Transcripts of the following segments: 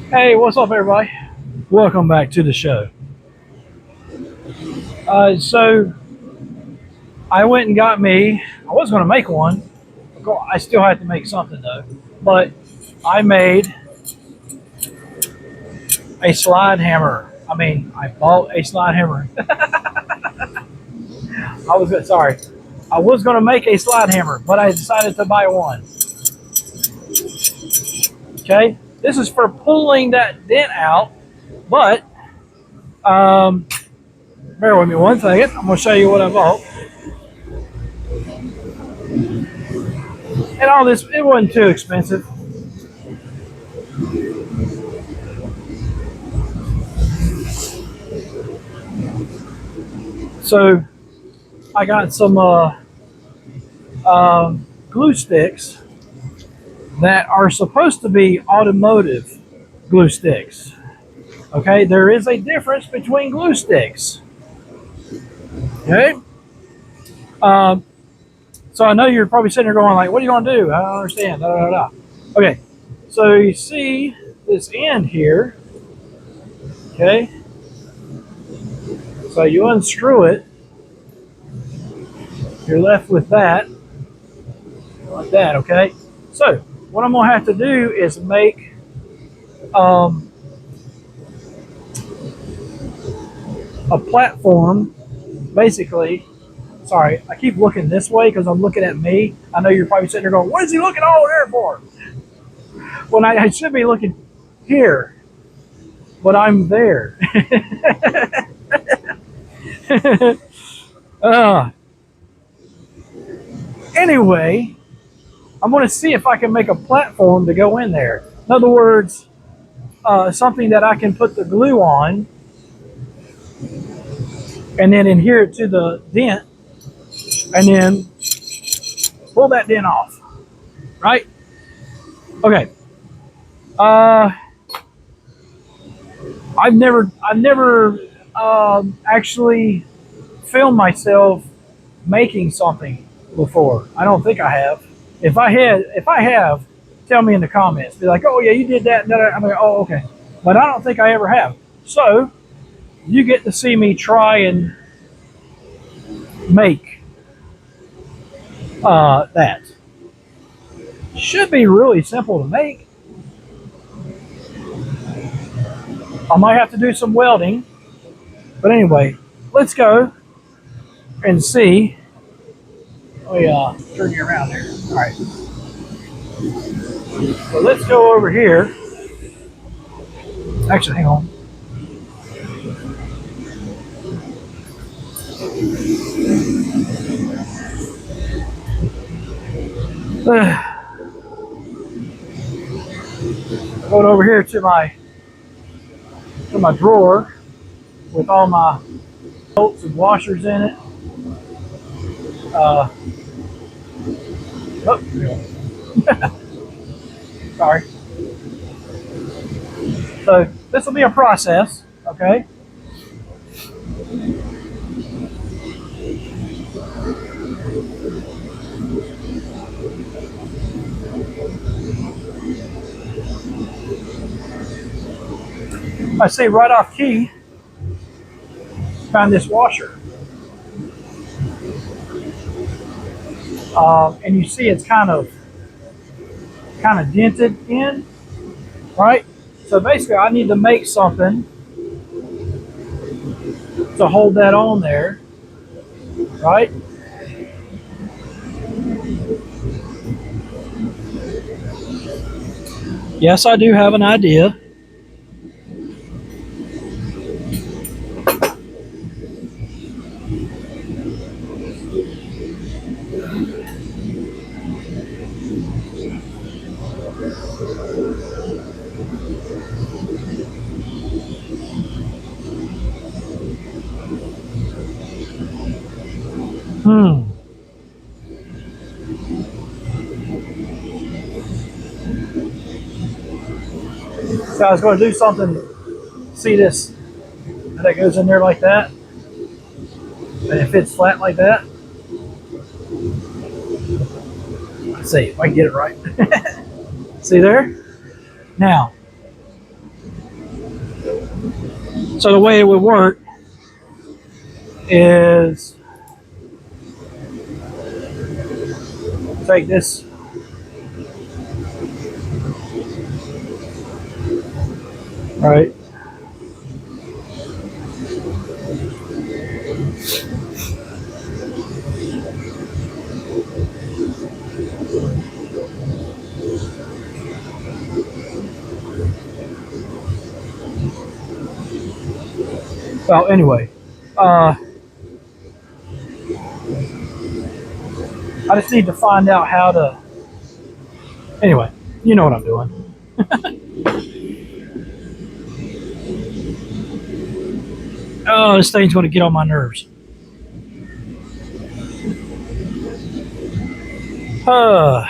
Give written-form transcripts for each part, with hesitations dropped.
Hey, what's up, everybody? Welcome back to the show. So I went and got me. I was going to make one. I still had to make something though, but I made a slide hammer. I bought a slide hammer. Sorry. I was going to make a slide hammer, but I decided to buy one. Okay, this is for pulling that dent out, but um, bear with me one second. I'm going to show you what I bought. And all this, it wasn't too expensive. So I got some glue sticks that are supposed to be automotive glue sticks. Okay, there is a difference between glue sticks. Okay, um, so I know you're probably sitting there going like, "What are you going to do?" I don't understand. Da, da, da, da. Okay, so you see this end here. Okay, so you unscrew it. You're left with that, like that. Okay, so what I'm gonna have to do is make um, a platform, basically. Sorry, I keep looking this way because I'm looking at me. I know you're probably sitting there going, "What is he looking all there for?" When I should be looking here, but I'm there. uh, anyway, I'm going to see if I can make a platform to go in there. In other words, something that I can put the glue on and then adhere it to the dent and then pull that dent off. Right? Okay. Uh, I've never actually filmed myself making something before. I don't think I have. If I have, tell me in the comments. Be like, "Oh yeah, you did that." I'm like, "Oh okay," but I don't think I ever have. So you get to see me try and make that. Should be really simple to make. I might have to do some welding, but anyway, let's go and see. Oh yeah, turn you around there. All right. So let's go over here. Actually, hang on. Going over here to my drawer with all my bolts and washers in it. Uh, oh, sorry. So this will be a process, okay? I say right off key, found this washer. And you see it's kind of dented in, right? So basically I need to make something to hold that on there, right? Yes, I do have an idea. Hmm. So I was going to do something. See this? That goes in there like that, and it fits flat like that. Let's see if I can get it right. See there? Now, So the way it would work is take this. Right. Well, anyway, I just need to find out how to. Anyway, you know what I'm doing. Oh, this thing's going to get on my nerves. Uh,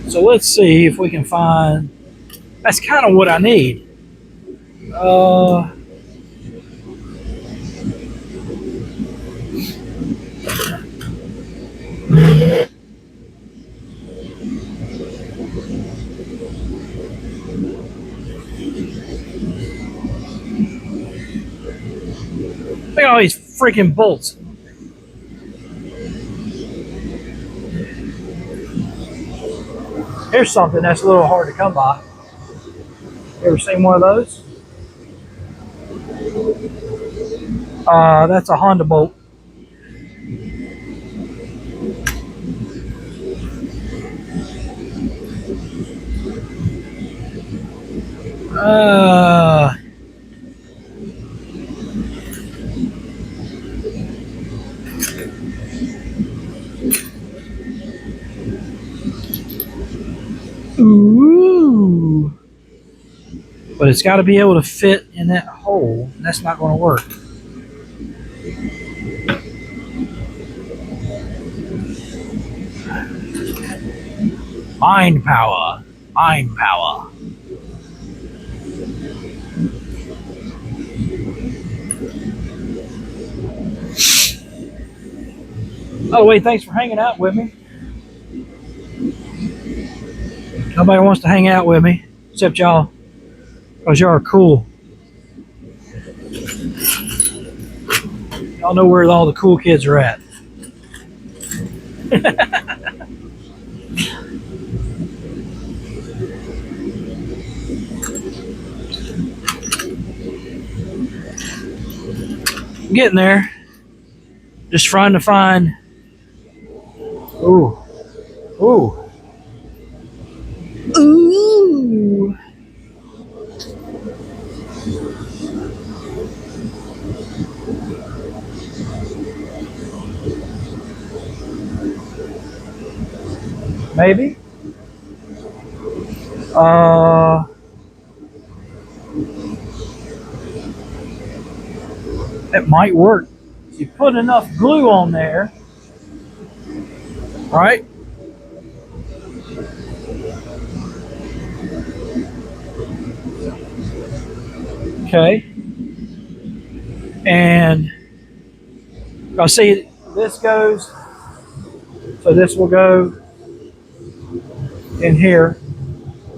so let's see if we can find. That's kind of what I need. Uh, Look at all these freaking bolts. Here's something that's a little hard to come by. You ever seen one of those? That's a Honda bolt. Uh, ooh. But it's got to be able to fit in that hole, and that's not going to work. Mind power. Mind power. Oh, wait, thanks for hanging out with me. Nobody wants to hang out with me except y'all, because y'all are cool. Y'all know where all the cool kids are at. I'm getting there. Just trying to find. Ooh. Ooh. Ooh. Maybe. It might work. You put enough glue on there, right? Okay. And I'll see this goes, so this will go in here.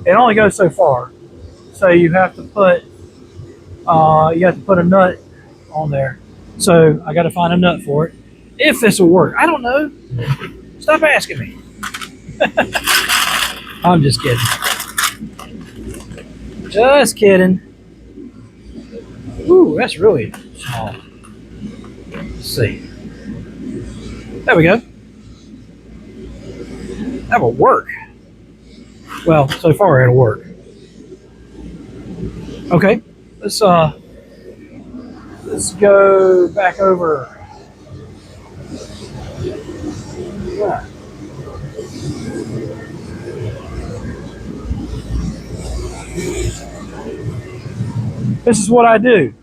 It only goes so far. So you have to put a nut on there. So I got to find a nut for it. If this will work, I don't know. Stop asking me. I'm just kidding. Just kidding. Ooh, that's really small. Let's see. There we go. That will work. Well, so far it'll work. Okay, let's go back over. Yeah. This is what I do.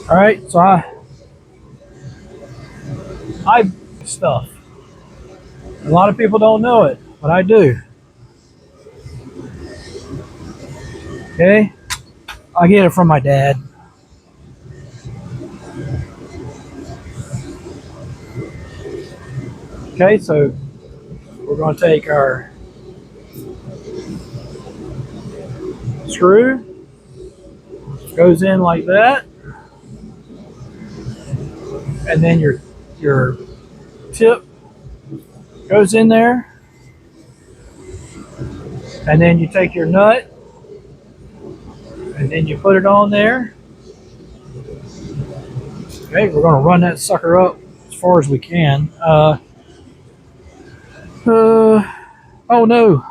All right, so I stuff. A lot of people don't know it, but I do. Okay, I get it from my dad. Okay, so we're going to take our screw. Goes in like that, and then your tip goes in there, and then you take your nut, and then you put it on there. Okay, we're going to run that sucker up as far as we can. Oh no,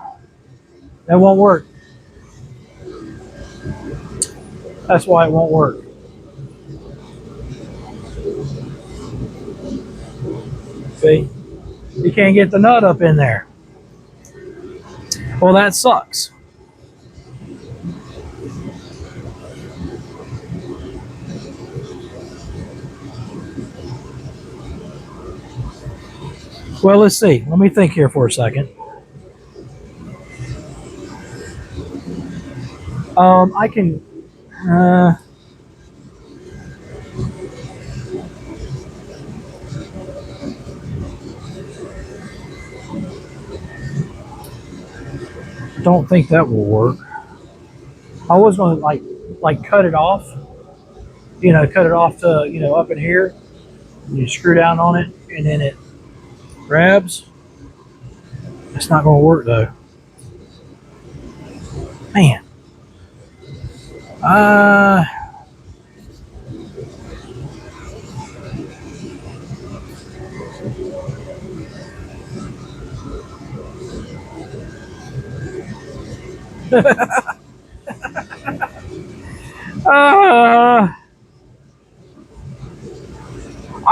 that won't work. That's why it won't work. See, you can't get the nut up in there. Well, that sucks. Well, let's see. Let me think here for a second. I can. Don't think that will work. I was going to like cut it off. You know, cut it off to up in here. You screw down on it, and then it grabs. It's not going to work though. Man. I'm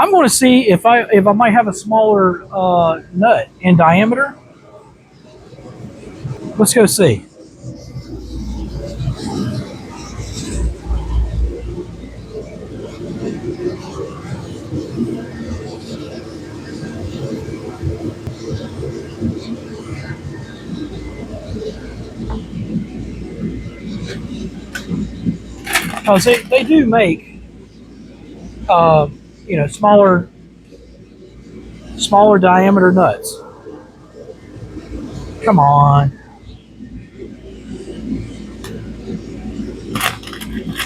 going to see if I might have a smaller nut in diameter. Let's go see. Oh, see, they do make smaller diameter nuts. Come on.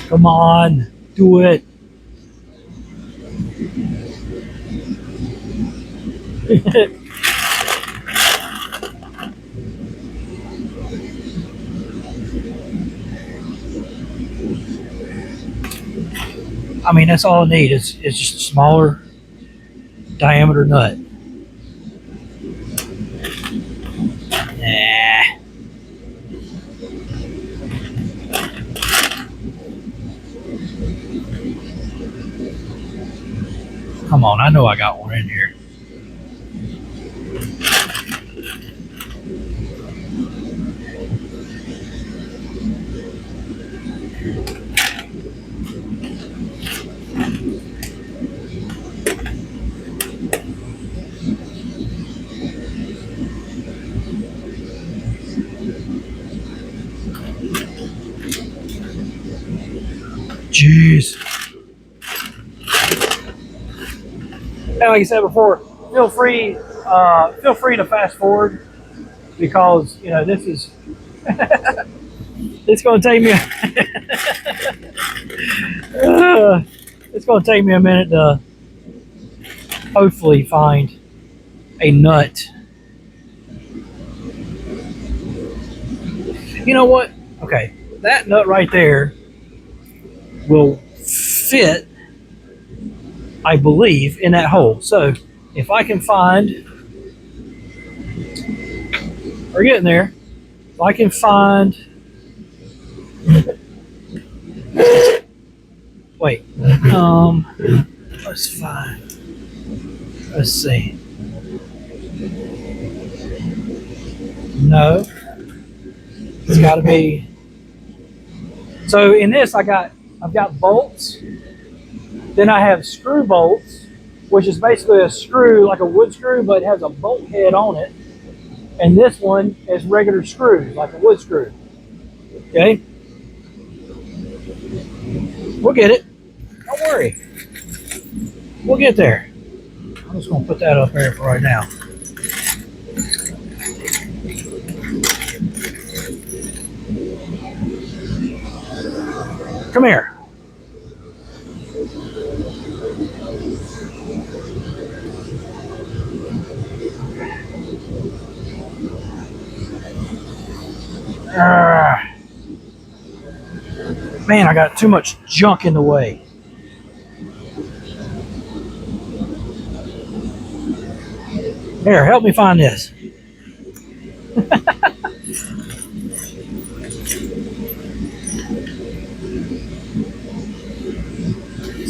Come on. Do it. I mean, that's all I need. It's just a smaller diameter nut. Nah. Come on, I know I got one in here. Jeez. And like I said before, feel free to fast forward because this is it's going to take me it's going to take me a minute to hopefully find a nut. You know what? Okay, that nut right there will fit, I believe, in that hole. So if I can find, we're getting there. If I can find, wait, let's find, let's see. No, it's got to be. So in this, I've got bolts. Then I have screw bolts, which is basically a screw, like a wood screw, but it has a bolt head on it. And this one is regular screws, like a wood screw. Okay? We'll get it. Don't worry. We'll get there. I'm just going to put that up there for right now. Come here. Man, I got too much junk in the way. Here, help me find this.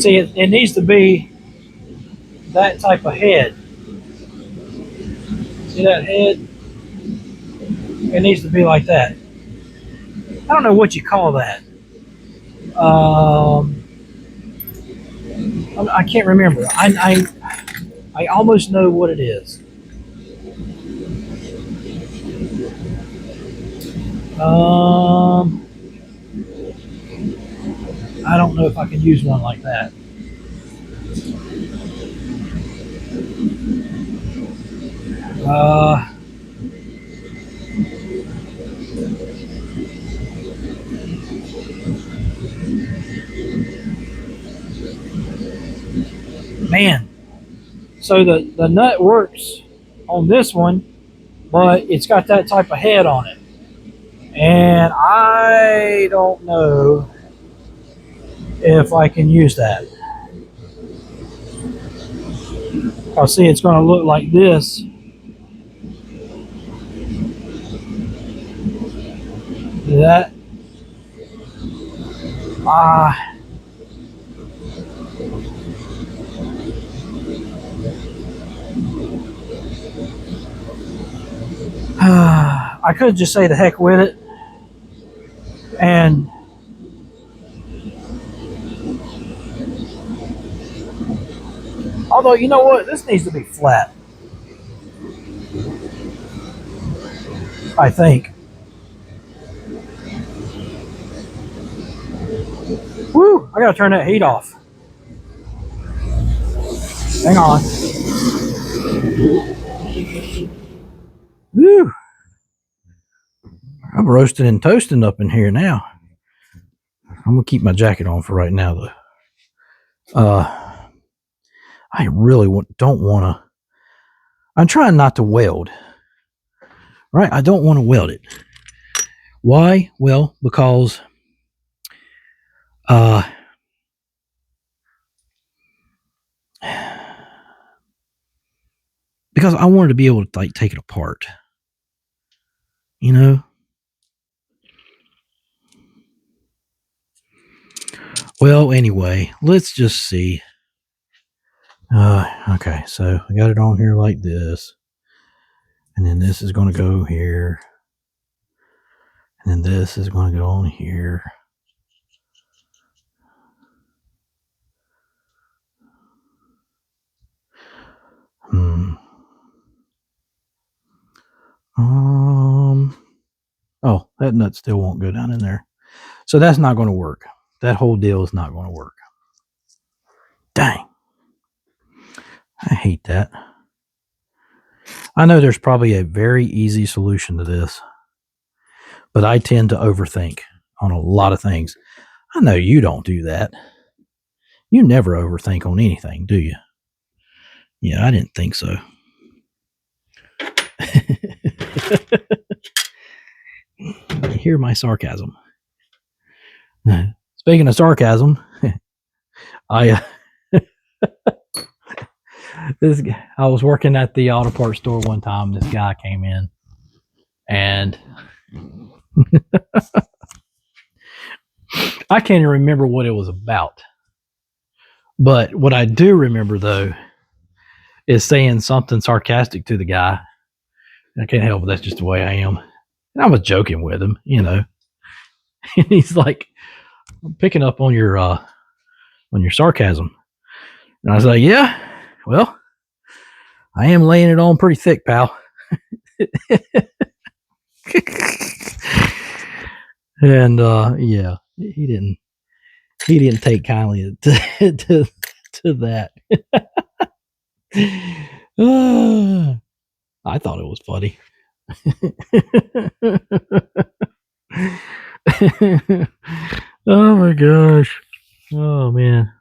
See, it needs to be that type of head. See that head? It needs to be like that. I don't know what you call that. Um, I can't remember. I almost know what it is. Um, I don't know if I can use one like that. Uh, Man, so the nut works on this one, but it's got that type of head on it. And I don't know if I can use that. I'll see it's going to look like this. That, ah, I could just say the heck with it. And although, you know what? This needs to be flat, I think. Woo! I got to turn that heat off. Hang on. Woo! I'm roasting and toasting up in here now. I'm going to keep my jacket on for right now, though. I really don't want to. I'm trying not to weld. Right? I don't want to weld it. Why? Well, because because I wanted to be able to like take it apart. You know? Well, anyway, let's just see. Okay, so I got it on here like this. And then this is going to go here. And then this is going to go on here. Oh, that nut still won't go down in there. So that's not going to work. That whole deal is not going to work. Dang. I hate that. I know there's probably a very easy solution to this, but I tend to overthink on a lot of things. I know you don't do that. You never overthink on anything, do you? Yeah, I didn't think so. Hear my sarcasm. Speaking of sarcasm, I was working at the auto parts store one time. This guy came in, and I can't even remember what it was about. But what I do remember, though, is saying something sarcastic to the guy. I can't help it. That's just the way I am. And I was joking with him, you know. And he's like, I'm picking up on your sarcasm. And I was like, yeah, well, I am laying it on pretty thick, pal. And yeah, he didn't take kindly to that. I thought it was funny. Oh my gosh. Oh man.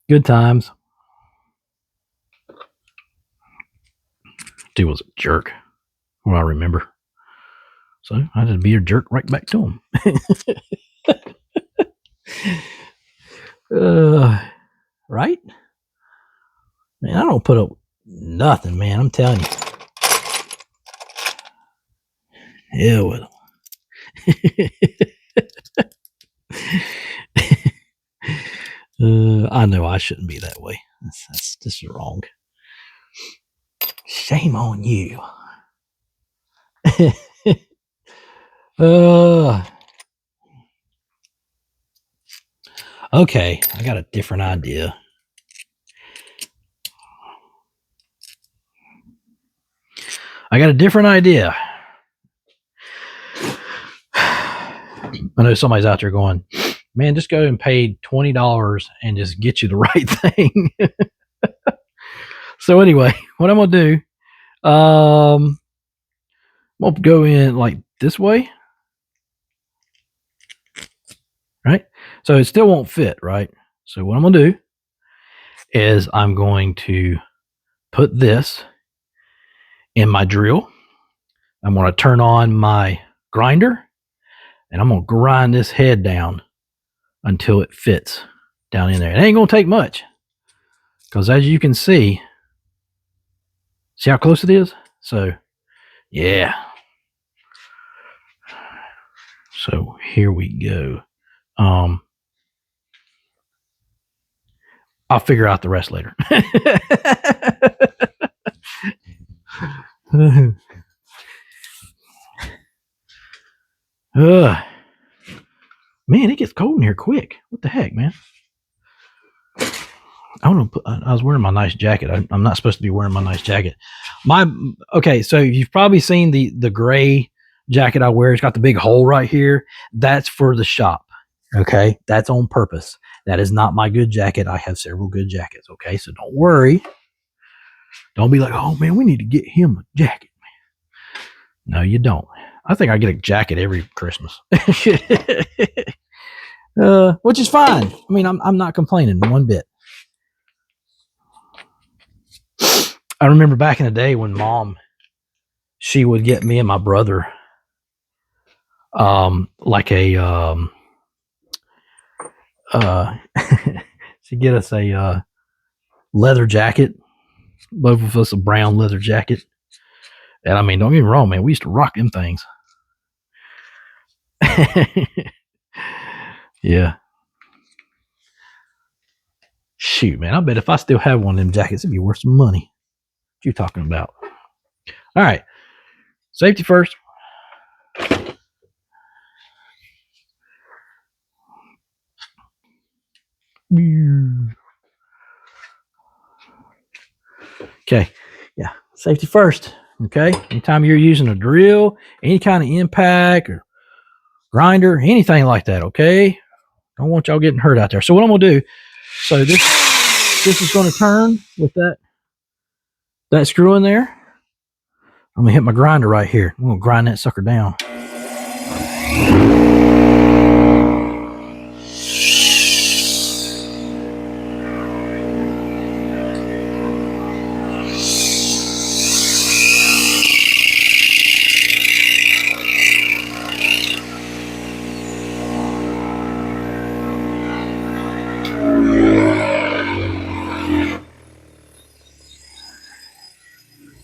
Good times. Dude was a jerk. What I remember. So I just be a jerk right back to him. Right? Man, I don't put up nothing, man. I'm telling you. Hell with them. I know I shouldn't be that way. That's just wrong. Shame on you. Okay, I got a different idea. I know somebody's out there going, man, just go and pay $20 and just get you the right thing. So anyway, what I'm gonna do, I'm gonna go in like this way, right? So it still won't fit, right? So what I'm gonna do is I'm going to put this in my drill. I'm gonna turn on my grinder, and I'm gonna grind this head down until it fits down in there. It ain't gonna take much, because as you can see how close it is? So yeah. So here we go. I'll figure out the rest later. Man, it gets cold in here quick. What the heck, man? I was wearing my nice jacket. I'm not supposed to be wearing my nice jacket. Okay, so you've probably seen the gray jacket I wear. It's got the big hole right here. That's for the shop. Okay, that's on purpose. That is not my good jacket. I have several good jackets. Okay, so don't worry. Don't be like, oh man, we need to get him a jacket, man. No, you don't. I think I get a jacket every Christmas, which is fine. I mean, I'm not complaining one bit. I remember back in the day when Mom, she would get me and my brother, like a she'd get us a leather jacket, both of us a brown leather jacket. And I mean, don't get me wrong, man, we used to rock them things. Yeah. Shoot, man, I bet if I still have one of them jackets, it'd be worth some money. What you talking about? All right. Safety first. Okay. Yeah. Safety first. Okay. Anytime you're using a drill, any kind of impact or grinder, anything like that. Okay. Don't want y'all getting hurt out there. So what I'm going to do, so this is going to turn with that screw in there. I'm going to hit my grinder right here. I'm going to grind that sucker down.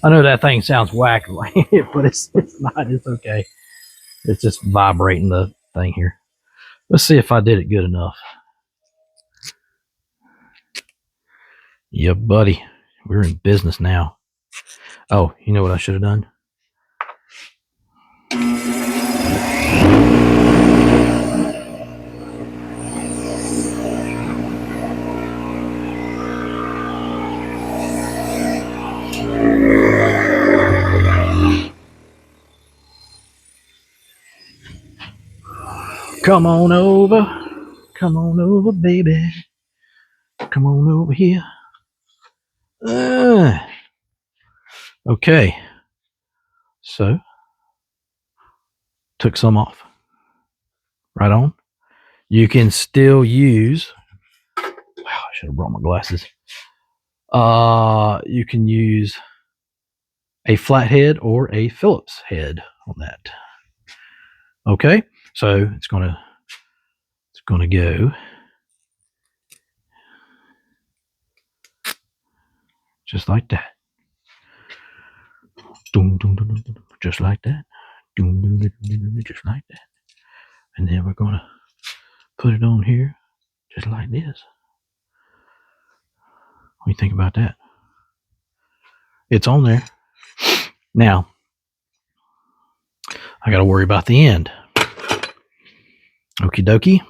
I know that thing sounds wacky, but it's not. It's okay. It's just vibrating the thing here. Let's see if I did it good enough. Yeah, buddy. We're in business now. Oh, you know what I should have done? Come on over. Come on over, baby. Come on over here. Okay. So, took some off. Right on. You can still use. Wow, I should have brought my glasses. You can use a flathead or a Phillips head on that. Okay, so it's gonna go just like that. Just like that. Just like that. And then we're gonna put it on here just like this. What do you think about that? It's on there. Now, I got to worry about the end. Okie dokie.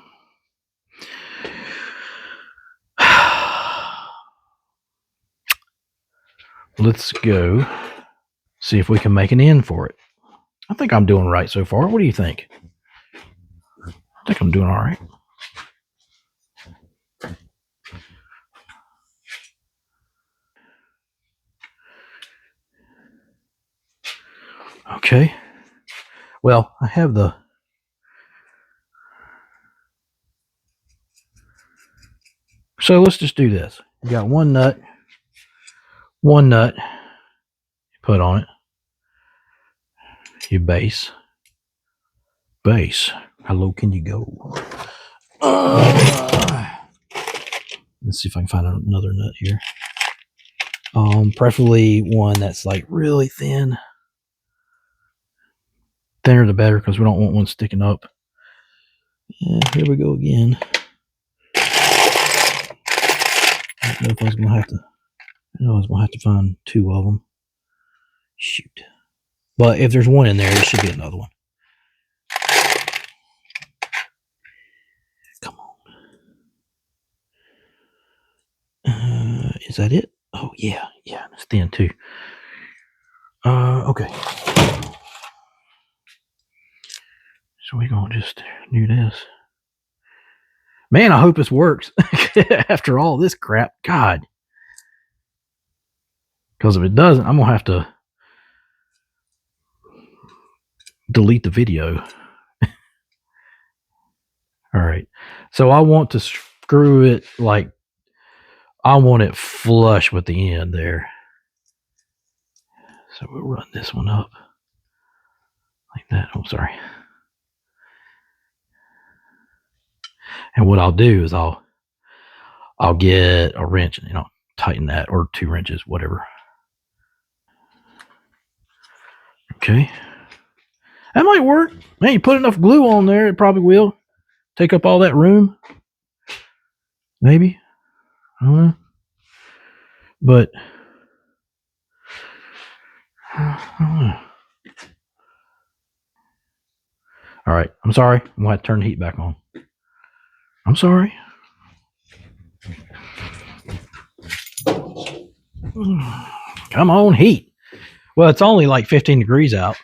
Let's go see if we can make an end for it. I think I'm doing right so far. What do you think? I think I'm doing all right. Okay. Well, I have the... So let's just do this. You got one nut, put on it. Your base. How low can you go? Let's see if I can find another nut here. Preferably one that's like really thin. Thinner the better, because we don't want one sticking up. And here we go again. I don't know if I was gonna have to. I know I was gonna have to find two of them. Shoot! But if there's one in there, there should be another one. Come on. Is that it? Oh yeah, it's thin too. Okay. So we're gonna just do this. Man, I hope this works after all this crap. God. Because if it doesn't, I'm going to have to delete the video. All right. So I want to screw it like, I want it flush with the end there. So we'll run this one up like that. Oh, sorry. And what I'll do is I'll get a wrench and tighten that, or 2 wrenches, whatever. Okay. That might work. Man, you put enough glue on there, it probably will take up all that room. Maybe. I don't know. But I don't know. All right. I'm sorry. I'm going to have to turn the heat back on. I'm sorry. Come on, heat. Well, it's only like 15 degrees out.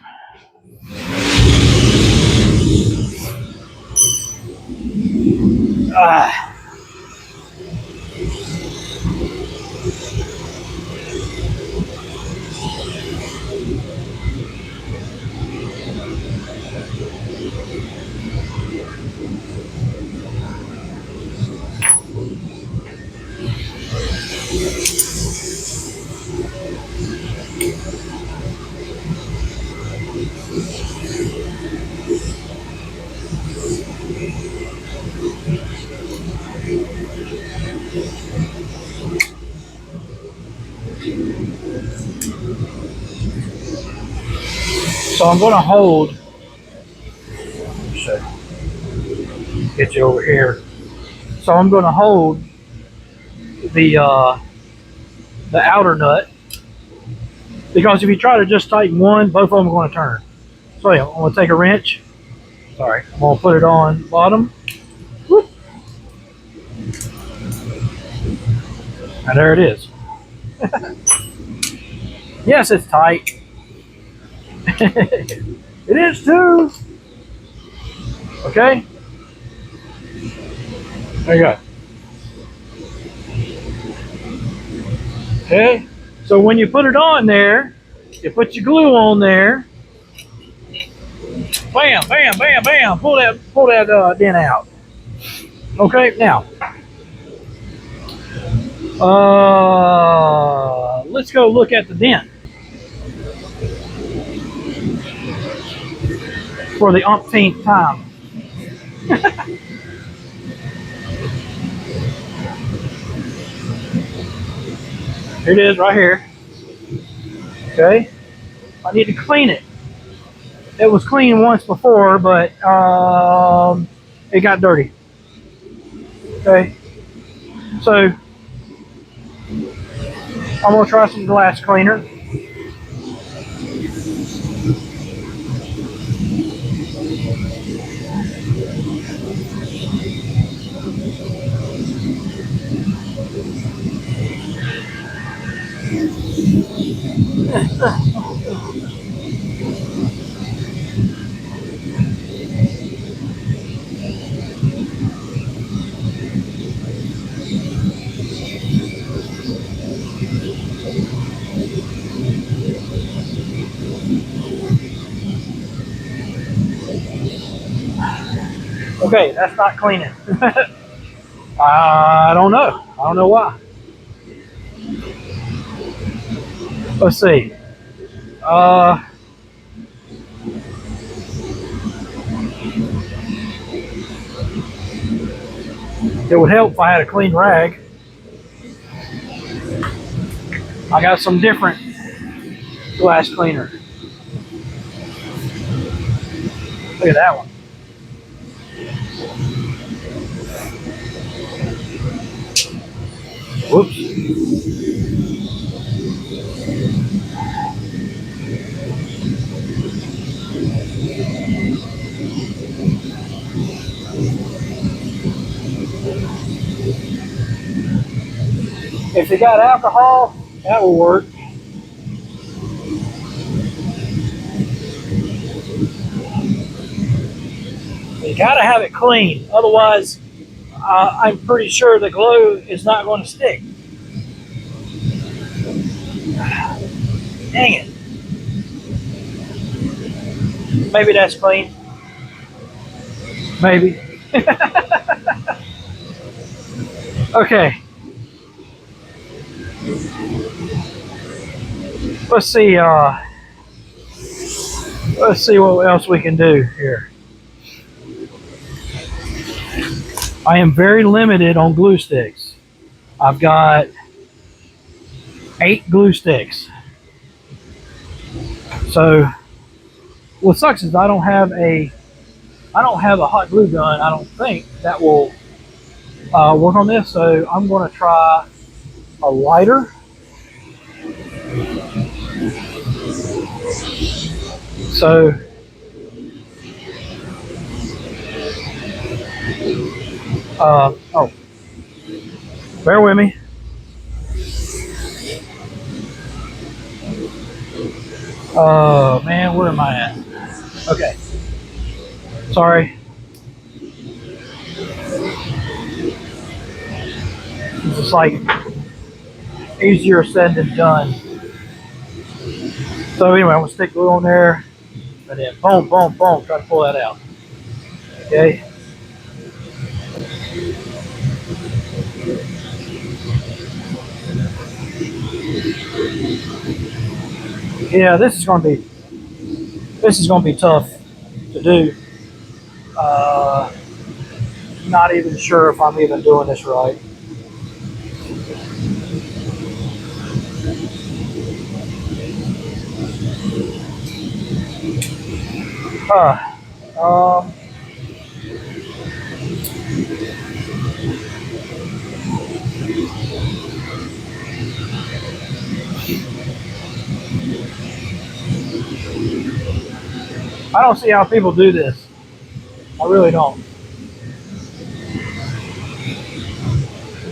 So I'm going to hold. Get you over here. So I'm going to hold the outer nut, because if you try to just tighten one, both of them are going to turn. So yeah, I'm going to take a wrench. Sorry, I'm going to put it on bottom. Whoop. And there it is. Yes, it's tight. It is too. Okay. There you go. Okay. So when you put it on there, you put your glue on there. Bam, bam, bam, bam. Pull that dent out. Okay. Now, let's go look at the dent. for the umpteenth time. Here it is right here. Okay. I need to clean it. It was clean once before, but it got dirty. Okay. So I'm gonna try some glass cleaner. Okay, that's not cleaning. I don't know. I don't know why. Let's see. It would help if I had a clean rag. I got some different glass cleaner. Look at that one. Whoops. If you got alcohol, that will work. You gotta have it clean, otherwise I'm pretty sure the glue is not going to stick. Dang it. Maybe that's clean. Maybe. Okay. Let's see. Let's see what else we can do here. I am very limited on glue sticks. I've got 8 glue sticks. So what sucks is I don't have a hot glue gun. I don't think that will work on this. So I'm going to try a lighter. So oh, bear with me. Oh man, where am I at? Okay, sorry. It's just like easier said than done. So anyway, I'm gonna stick glue on there, and then boom, boom, boom. Try to pull that out. Okay. Yeah, this is gonna be tough to do. Not even sure if I'm even doing this right. Um, I don't see how people do this. I really don't.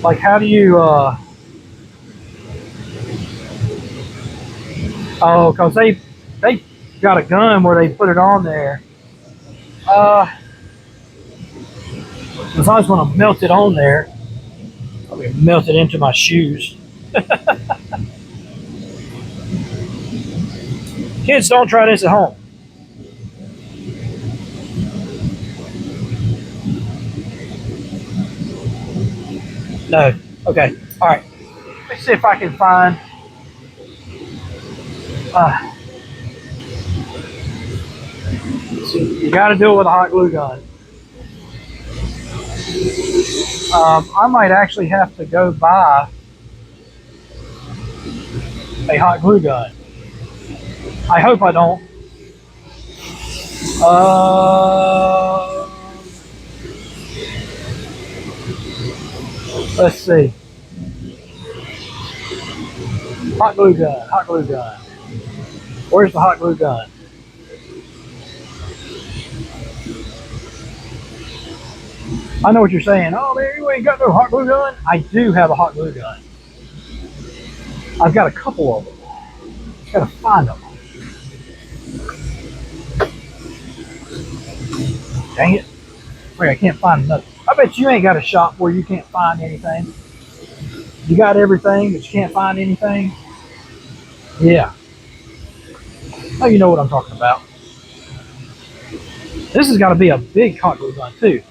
Like, how do you? Oh, because they got a gun where they put it on there. If I was going to melt it on there, I would melt it into my shoes. Kids, don't try this at home. No. Okay. All right. Let's see if I can find. You got to do it with a hot glue gun. I might actually have to go buy a hot glue gun. I hope I don't. Let's see. Hot glue gun, hot glue gun. Where's the hot glue gun? I know what you're saying. Oh man, you ain't got no hot glue gun? I do have a hot glue gun. I've got a couple of them. Just gotta find them. Dang it. Wait, I can't find nothing. I bet you ain't got a shop where you can't find anything. You got everything, but you can't find anything? Yeah. Oh, you know what I'm talking about. This has got to be a big hot glue gun too.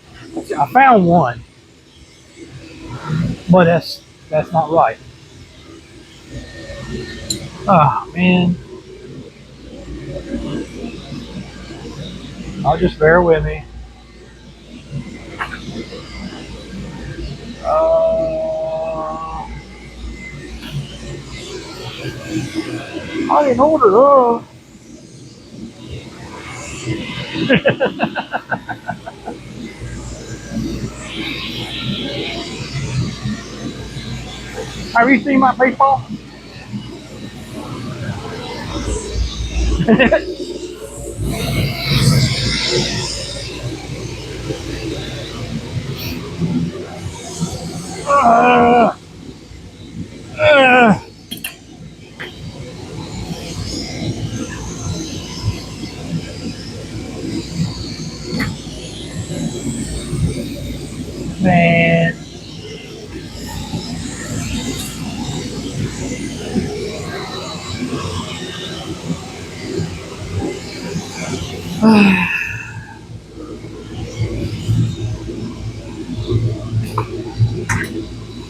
I found one, but that's not right. Oh man. I'll just bear with me. I didn't order. Have you seen my baseball? uh, uh. Man.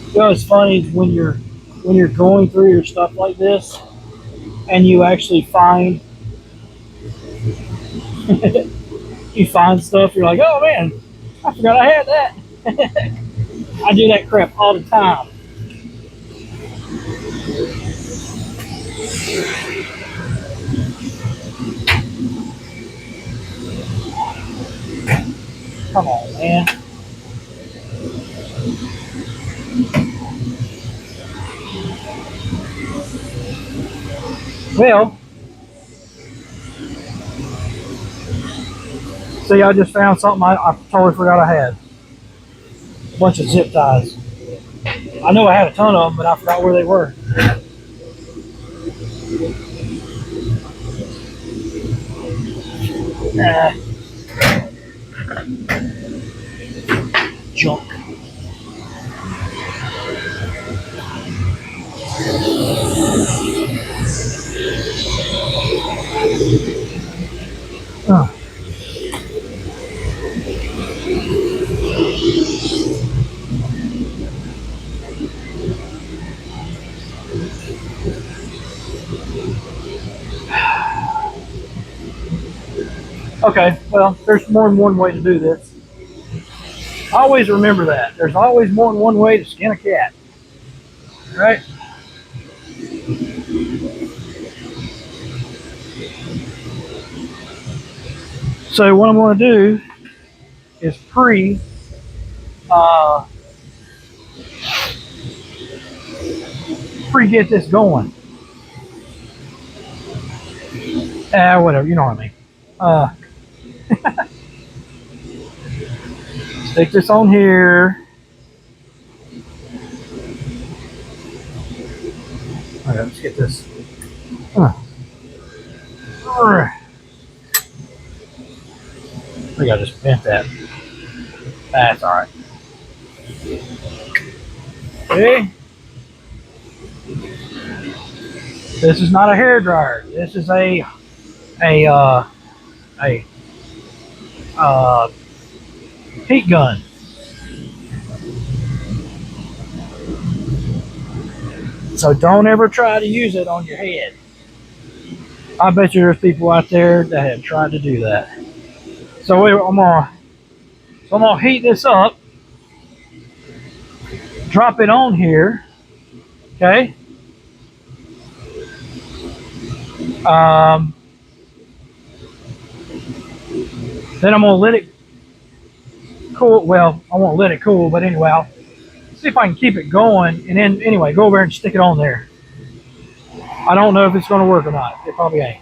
You know, it's funny when you're going through your stuff like this, and you actually find you find stuff. You're like, oh man, I forgot I had that. I do that crap all the time. Come on, man. Well, see, I just found something I totally forgot I had. A bunch of zip ties. I know I had a ton of them, but I forgot where they were. Junk. Oh. Okay, well, there's more than one way to do this. Always remember that. There's always more than one way to skin a cat. Right? So what I'm going to do is get this going. Whatever, you know what I mean. Stick this on here. Okay, let's get this. I think I just bent that. That's all right. Okay. This is not a hair dryer. This is a heat gun. So don't ever try to use it on your head. I bet you there's people out there that have tried to do that. I'm gonna heat this up, drop it on here, okay? Um, then I'm gonna let it cool. Well, I won't let it cool, but anyway, I'll see if I can keep it going. And then anyway, go over and stick it on there. I don't know if it's gonna work or not. It probably ain't.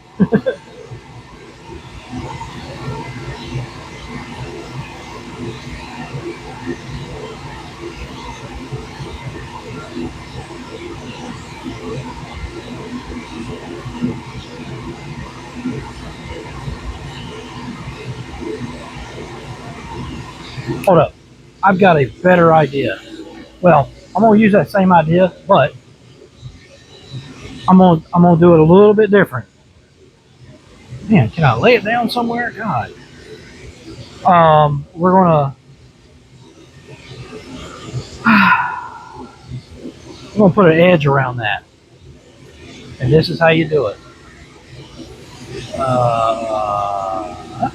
Hold up. I've got a better idea. Well, I'm gonna use that same idea, but I'm gonna do it a little bit different. Man, can I lay it down somewhere? God. We're gonna put an edge around that, and this is how you do it. Uh,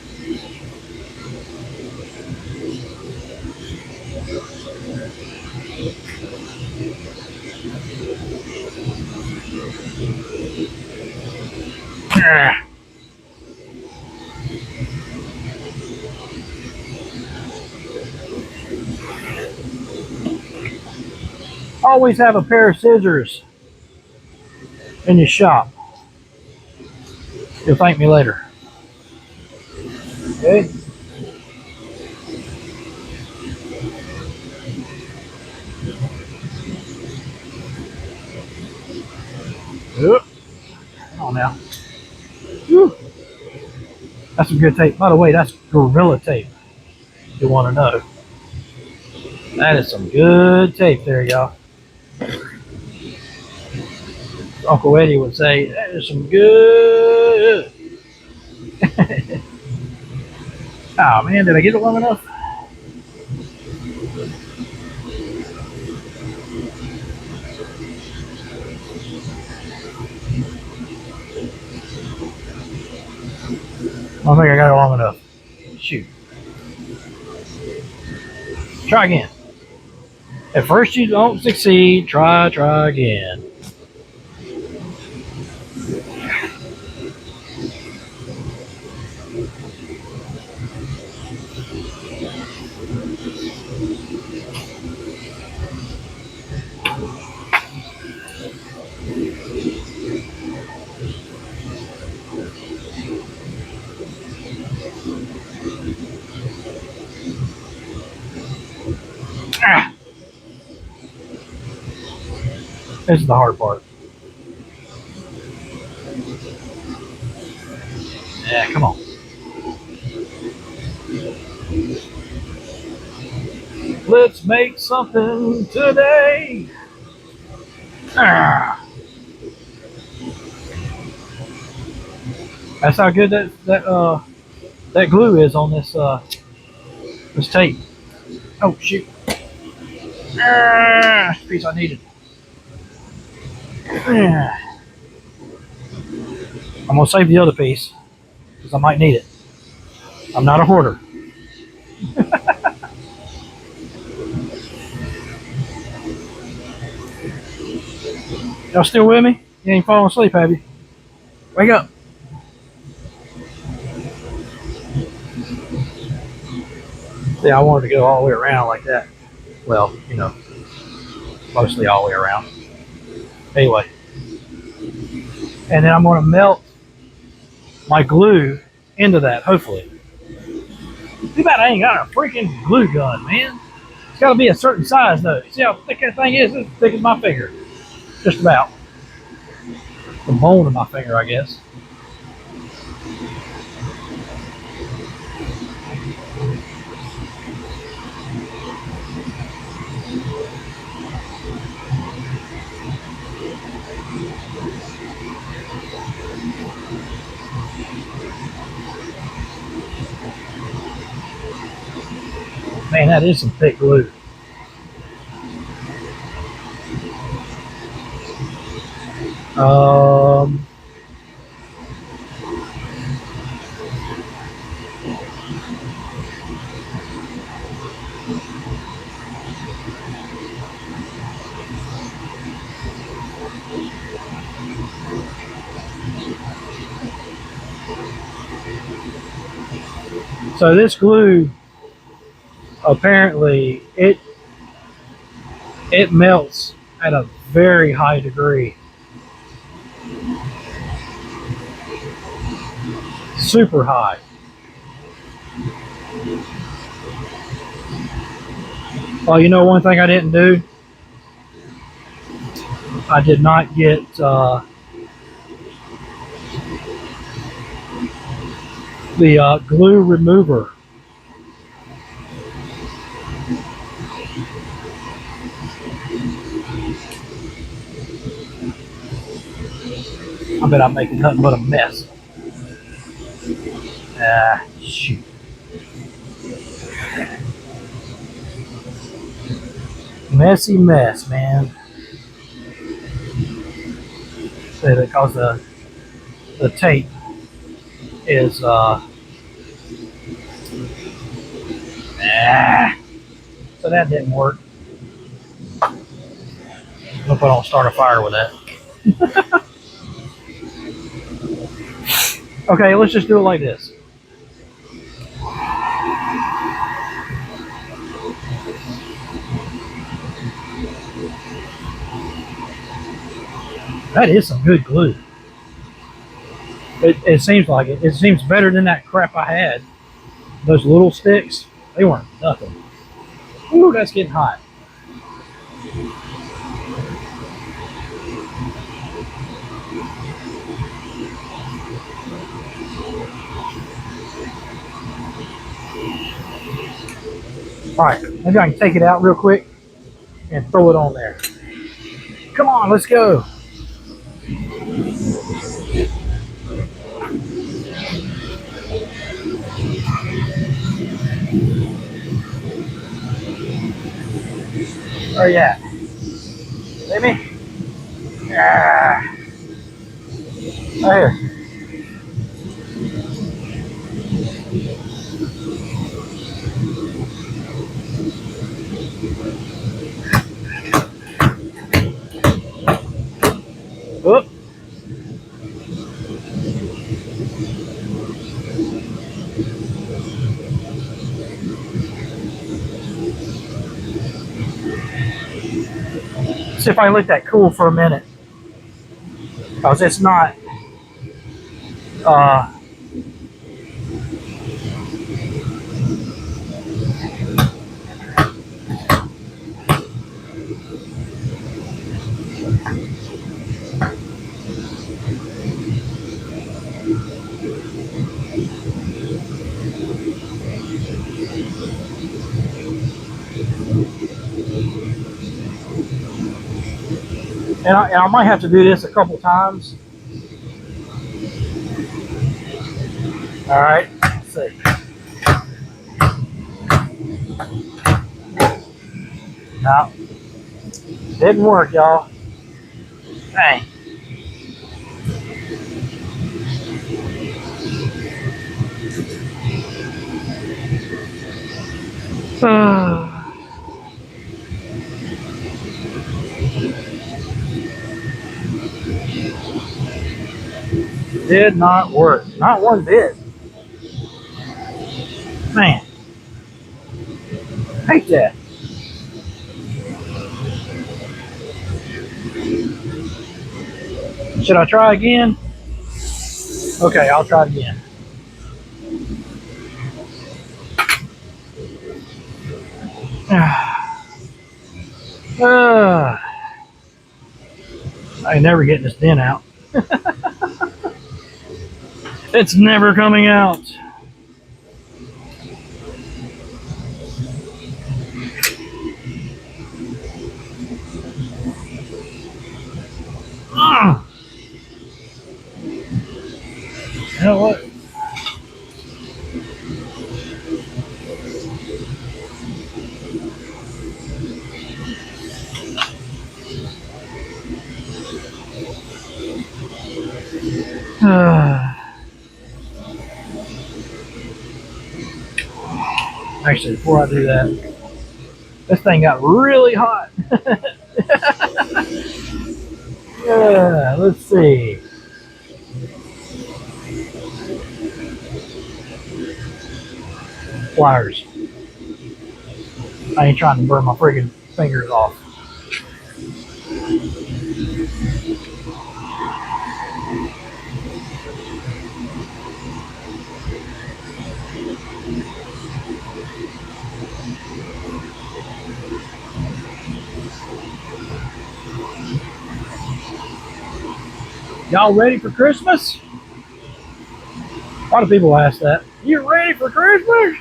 always have a pair of scissors in your shop. You'll thank me later. Okay. Yep. Come on now. Whew. That's some good tape. By the way, that's Gorilla tape. If you want to know, that is some good tape there, y'all. Uncle Eddie would say that is some good. Oh man, did I get it long enough? I don't think I got it long enough. Shoot. Try again. At first you don't succeed, try again. Ah, this is the hard part. Yeah, come on. Let's make something today. Ah, that's how good that glue is on this tape. Oh shoot. Ah, piece I needed. Ah. I'm gonna save the other piece because I might need it. I'm not a hoarder. Y'all still with me? You ain't falling asleep, have you? Wake up. Yeah, I wanted to go all the way around like that. Well, mostly all the way around. Anyway. And then I'm going to melt my glue into that, hopefully. Too bad I ain't got a freaking glue gun, man. It's got to be a certain size, though. See how thick that thing is? It's as thick as my finger. Just about. The bone of my finger, I guess. Man, that is some thick glue. Um, So this glue, apparently, it melts at a very high degree. Super high. Well, you know one thing I didn't do? I did not get the glue remover. I bet I'm making nothing but a mess. Ah, shoot. Messy mess, man. Say because the tape is so that didn't work. Hope I don't start a fire with that. Okay, let's just do it like this. That is some good glue. It seems like it. It seems better than that crap I had. Those little sticks, they weren't nothing. Ooh, that's getting hot. All right, maybe I can take it out real quick and throw it on there. Come on, let's go. Where you at? See me? Ah, right here. Oop. See if I can let that cool for a minute. Because it's not uh, and I might have to do this a couple times. All right, let's see. No, didn't work, y'all. Dang. Did not work. Not one bit. Man, hate that. Should I try again? Okay, I'll try it again. I ain't never getting this dent out. It's never coming out. You know what? Actually, before I do that, this thing got really hot. Let's see. pliers. I ain't trying to burn my friggin' fingers off. Y'all ready for Christmas? A lot of people ask that. You ready for Christmas?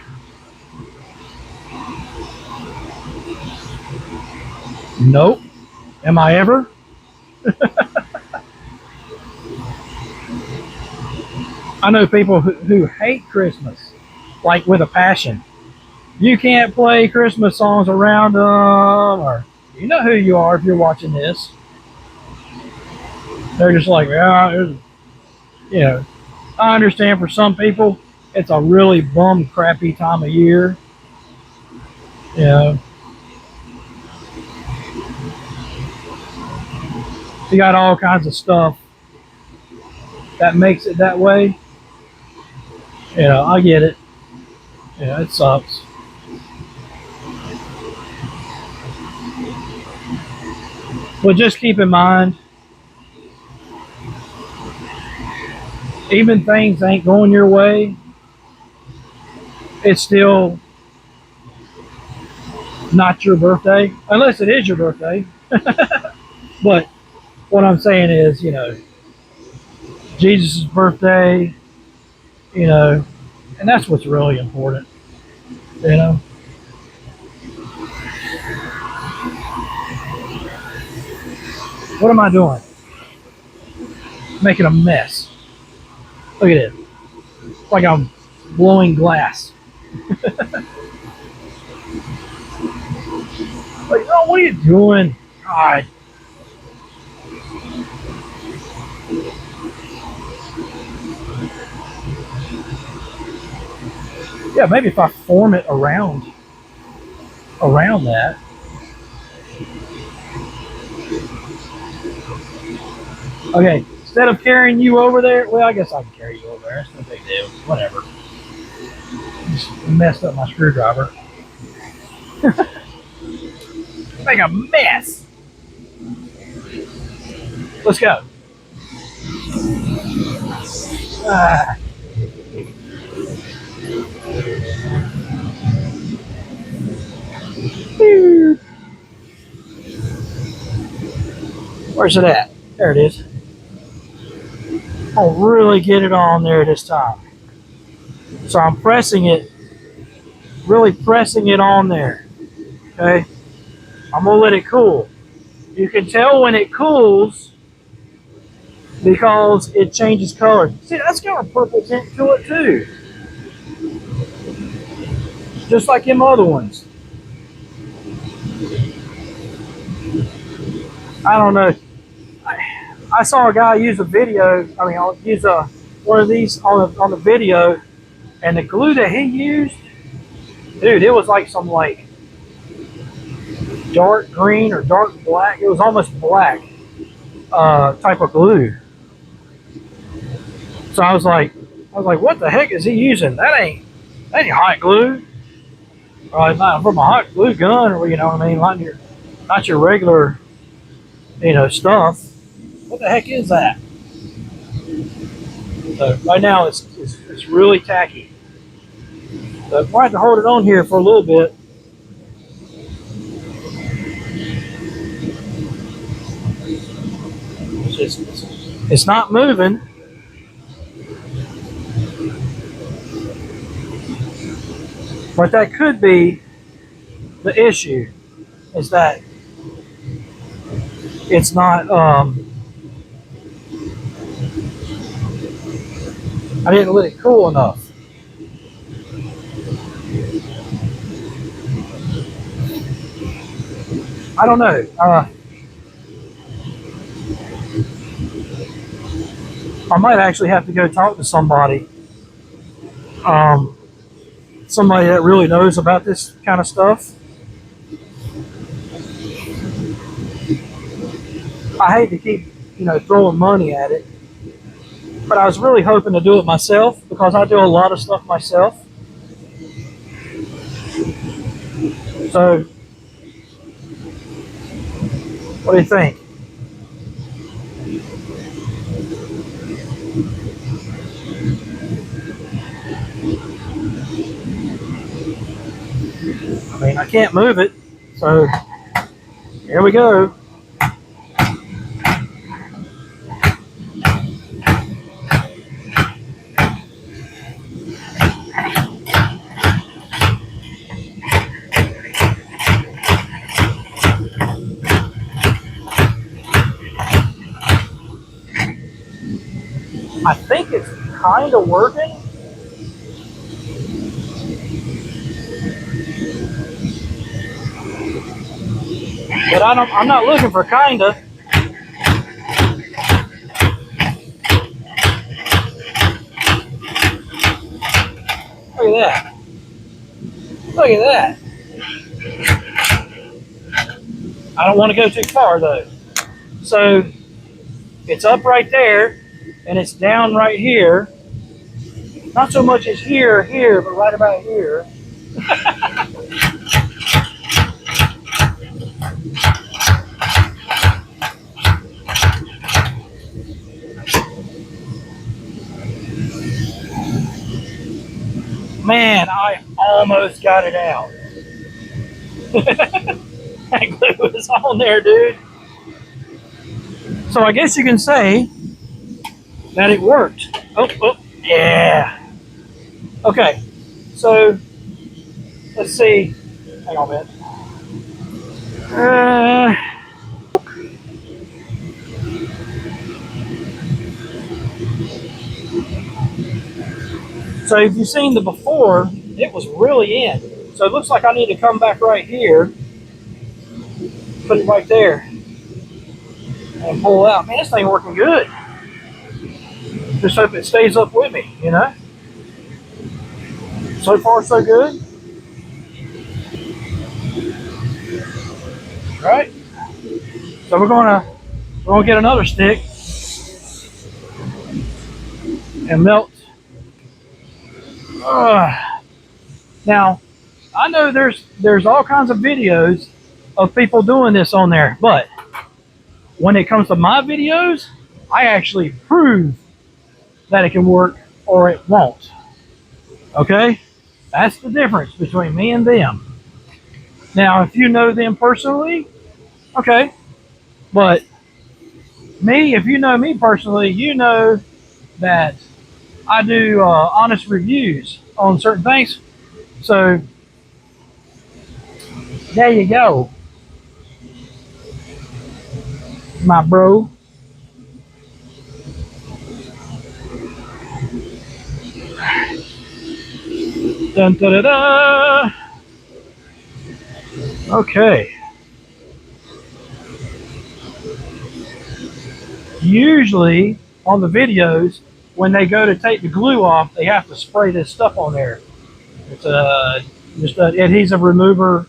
Nope. Am I ever? I know people who hate Christmas, like with a passion. You can't play Christmas songs around them, or you know who you are if you're watching this. They're just like, yeah, you know. I understand for some people, it's a really bum crappy time of year. You know, you got all kinds of stuff that makes it that way. You know, I get it. Yeah, it sucks. But just keep in mind, even things ain't going your way, it's still not your birthday, unless it is your birthday. But what I'm saying is, you know, Jesus' birthday, you know, and that's what's really important, you know. What am I doing? Making a mess. Look at it. It's like I'm blowing glass. Like, oh, what are you doing? God. Yeah, maybe if I form it around that. Okay, instead of carrying you over there, well, I guess I can carry you over there. It's no big deal. Whatever. Just messed up my screwdriver. Make a mess. Let's go. Ah. Where's it at? There it is. I'll really get it on there this time. So I'm pressing it, really pressing it on there. Okay? I'm gonna let it cool. You can tell when it cools because it changes color. See, that's got a purple tint to it too. Just like them other ones. I don't know. I saw a guy use a video. I mean, I'll use one of these on the video, and the glue that he used, dude, it was like some like dark green or dark black. It was almost black type of glue. So I was like, what the heck is he using? That ain't hot glue. Or it's not from a hot glue gun, or you know what I mean, not your regular, you know, stuff. What the heck is that? So right now it's really tacky. So we'll have to hold it on here for a little bit. It's not moving. But that could be the issue, is that it's not, I didn't let it cool enough. I don't know. I might actually have to go talk to somebody. Somebody that really knows about this kind of stuff. I hate to keep, you know, throwing money at it, but I was really hoping to do it myself because I do a lot of stuff myself. So, what do you think? I mean, I can't move it, so here we go. I think it's kind of working. But I'm not looking for kinda. Look at that. Look at that. I don't want to go too far though. So it's up right there and it's down right here. Not so much as here, but right about here. Man, I almost got it out. That glue is on there, dude. So I guess you can say that it worked. Oh, yeah. Okay, so let's see. Hang on a minute. So if you've seen the before, it was really in. So it looks like I need to come back right here, put it right there, and pull out. Man, this thing working good. Just hope it stays up with me, you know? So far, so good. All right. So we're gonna get another stick and melt. Now, I know there's all kinds of videos of people doing this on there, but when it comes to my videos, I actually prove that it can work or it won't. Okay? That's the difference between me and them. Now, if you know them personally, okay. But me, if you know me personally, you know that I do honest reviews on certain things. So, there you go, my bro. Dun, da, da, da. Okay. Usually on the videos, when they go to take the glue off, they have to spray this stuff on there. It's just an adhesive remover,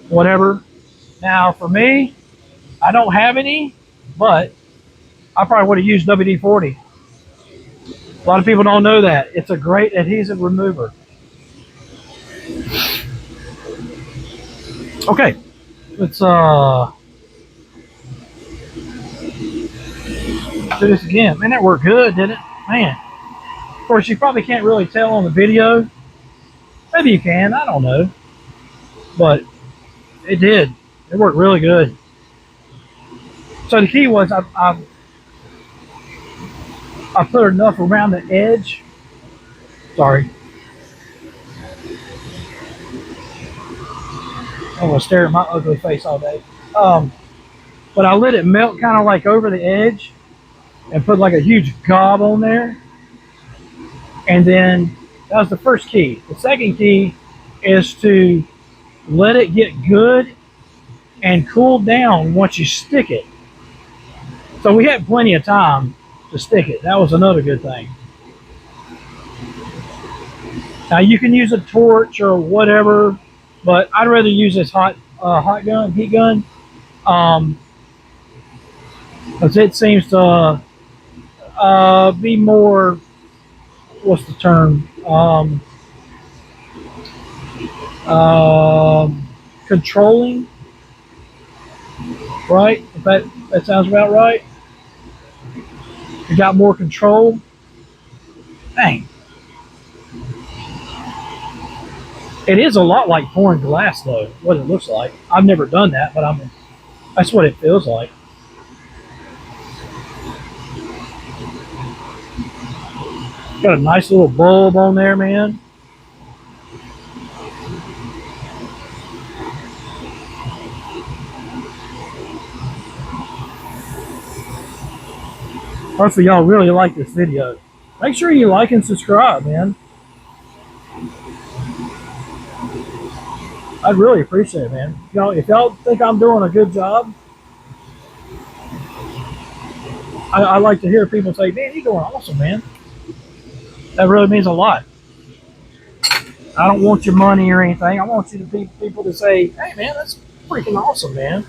whatever. Now for me, I don't have any, but I probably would have used WD-40. A lot of people don't know that. It's a great adhesive remover. Okay, let's do this again. Man, that worked good, didn't it? Man. Of course, you probably can't really tell on the video. Maybe you can, I don't know. But it did. It worked really good. So the key was I put enough around the edge. Sorry. I'm going to stare at my ugly face all day. But I let it melt kind of like over the edge and put like a huge gob on there. And then that was the first key. The second key is to let it get good and cool down once you stick it. So we had plenty of time to stick it. That was another good thing. Now you can use a torch or whatever, but I'd rather use this heat gun, because it seems to be more, what's the term? controlling, right? If that sounds about right. You got more control. Dang, it is a lot like pouring glass, though. What it looks like. I've never done that, but that's what it feels like. Got a nice little bulb on there, man. Hopefully, y'all really like this video. Make sure you like and subscribe, man. I'd really appreciate it, man. If y'all think I'm doing a good job, I like to hear people say, "Man, you're doing awesome, man." That really means a lot. I don't want your money or anything. I want you to be people to say, "Hey, man, that's freaking awesome, man."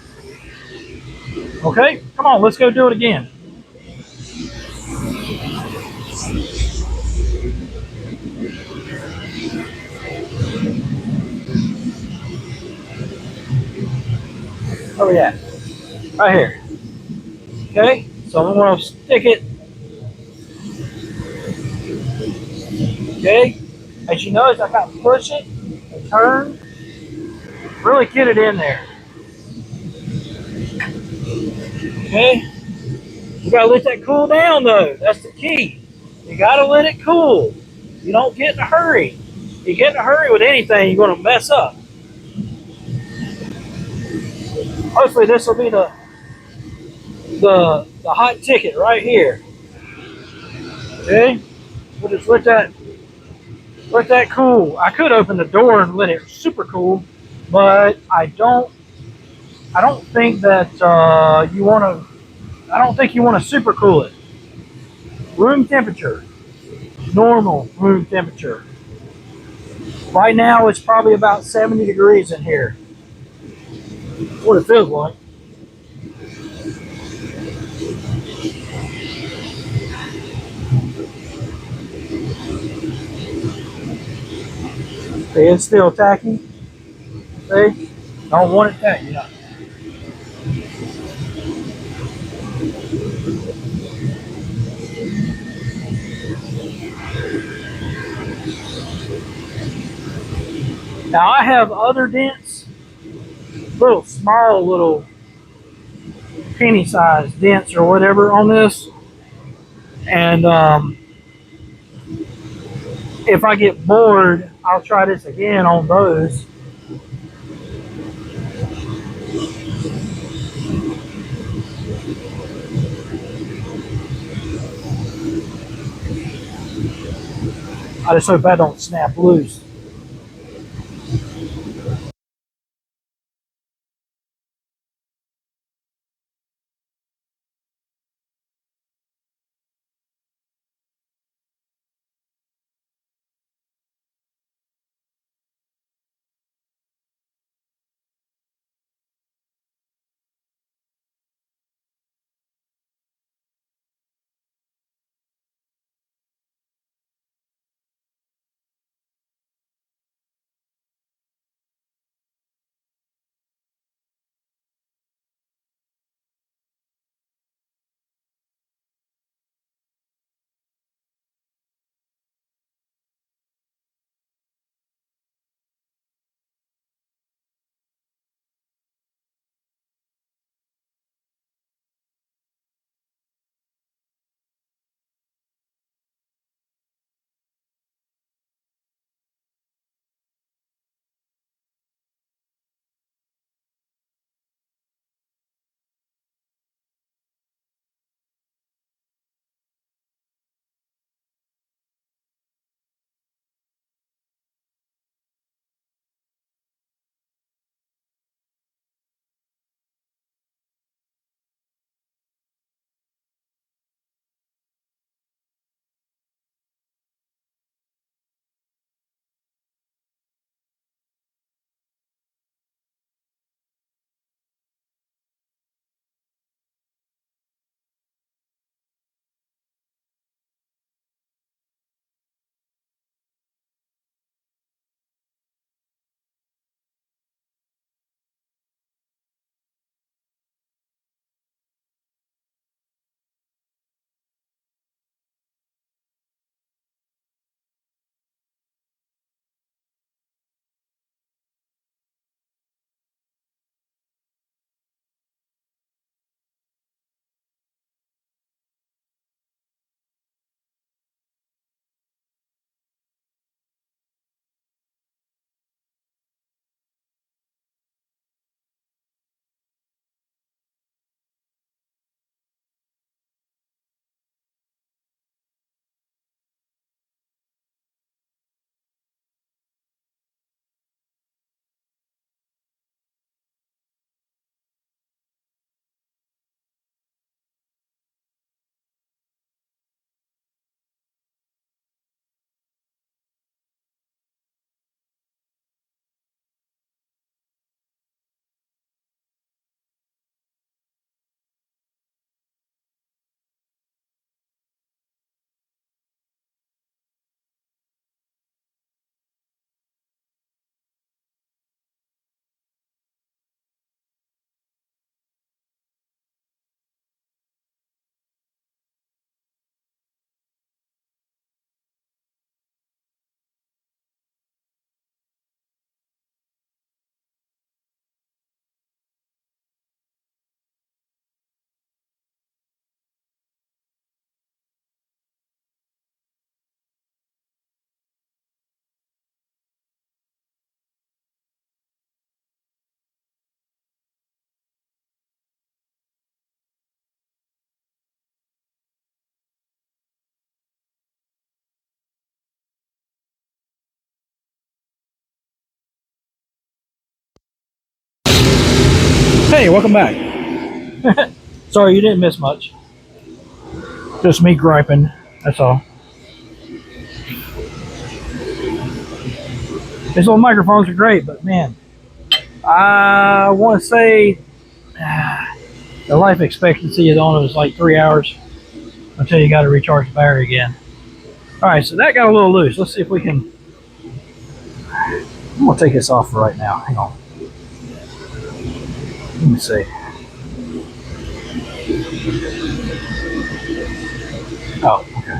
Okay, come on, let's go do it again. Oh yeah, right here. Okay, so I'm gonna stick it. Okay, as you notice, I got to push it and turn. Really get it in there. Okay, you gotta let that cool down though. That's the key. You gotta let it cool. You don't get in a hurry. You get in a hurry with anything, you're gonna mess up. Hopefully, this will be the hot ticket right here. Okay, we'll just let that cool. I could open the door and let it super cool, but I don't think that you want to. I don't think you want to super cool it. Room temperature, normal room temperature. Right now, it's probably about 70 degrees in here. What it feels like. See, it's still tacky. See, don't want it tacky. No. Now I have other dents, little small, little penny sized dents or whatever on this, and if I get bored, I'll try this again on those. I just hope I don't snap loose. Hey, welcome back. Sorry, you didn't miss much. Just me griping, that's all. These little microphones are great, but man, I want to say the life expectancy is on it is like 3 hours until you got to recharge the battery again. All right, so that got a little loose. Let's see if we can. I'm gonna take this off for right now. Hang on. Let me see. Oh, okay.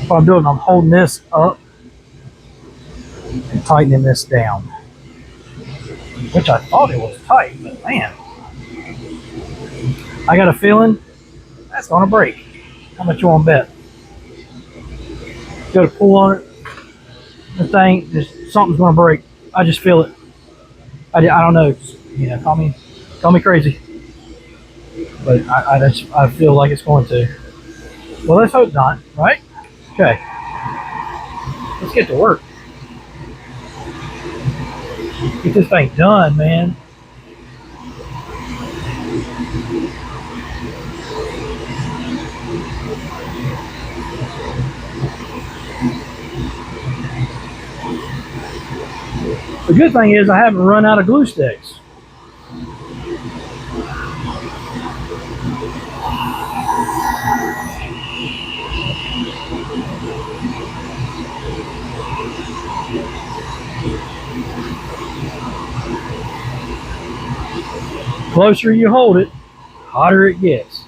What I'm doing, I'm holding this up and tightening this down, which I thought it was tight, but man, I got a feeling that's gonna break. How much you want to bet? Go to pull on it, the thing, something's gonna break. I just feel it. I don't know. Call me crazy, but I feel like it's going to. Well, let's hope not, right? Okay, let's get to work. Get this thing done, man. The good thing is I haven't run out of glue sticks. The closer you hold it, hotter it gets.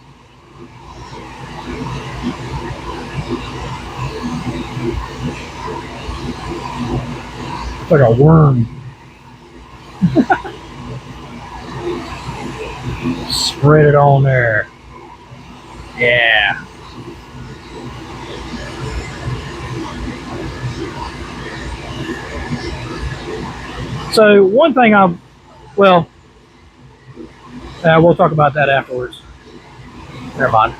It's like a worm. Spread it on there. Yeah. So one thing well, we'll talk about that afterwards. Never mind.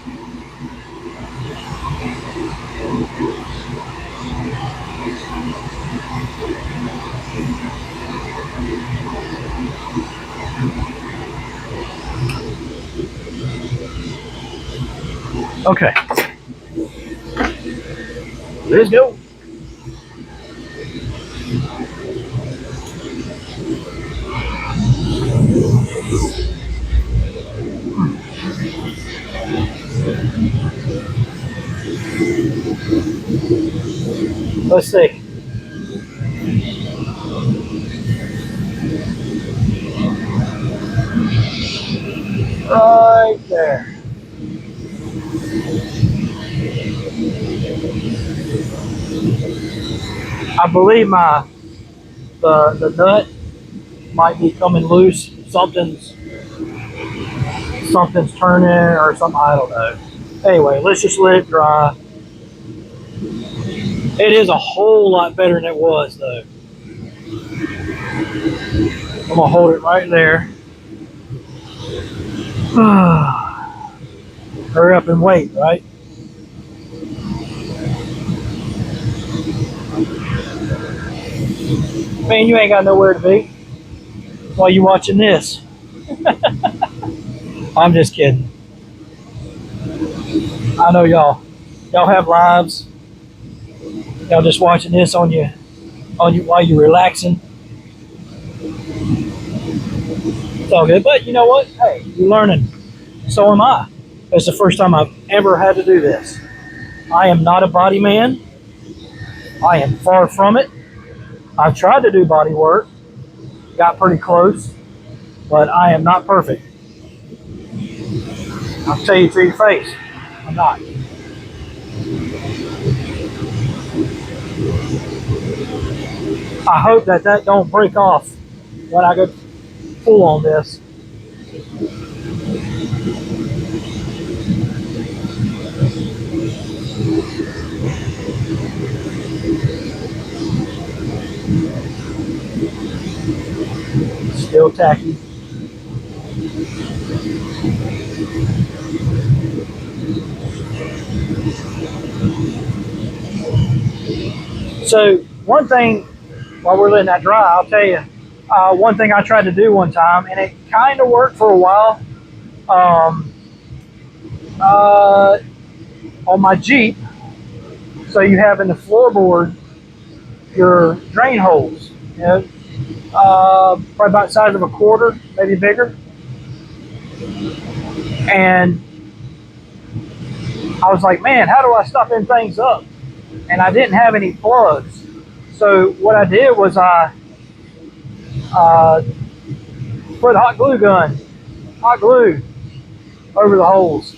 Okay. Let's go. Let's see. Right there. I believe the nut might be coming loose. Something's turning or something. I don't know. Anyway, let's just let it dry. It is a whole lot better than it was, though. I'm gonna hold it right there. Hurry up and wait, right? Man, you ain't got nowhere to be while you watching this. I'm just kidding. I know y'all have lives. Y'all just watching this on you while you're relaxing. It's all good, but you know what? Hey, you're learning. So am I. It's the first time I've ever had to do this. I am not a body man. I am far from it. I've tried to do body work, got pretty close, but I am not perfect. I'll tell you to your face, I'm not. I hope that don't break off when I go full on this. Still tacky. So one thing while we're letting that dry, I'll tell you one thing I tried to do one time, and it kind of worked for a while. Um, uh, on my Jeep, so you have in the floorboard your drain holes, you know, probably about the size of a quarter, maybe bigger. And I was like, man, how do I stop them things up? And I didn't have any plugs. So what I did was I put hot glue over the holes.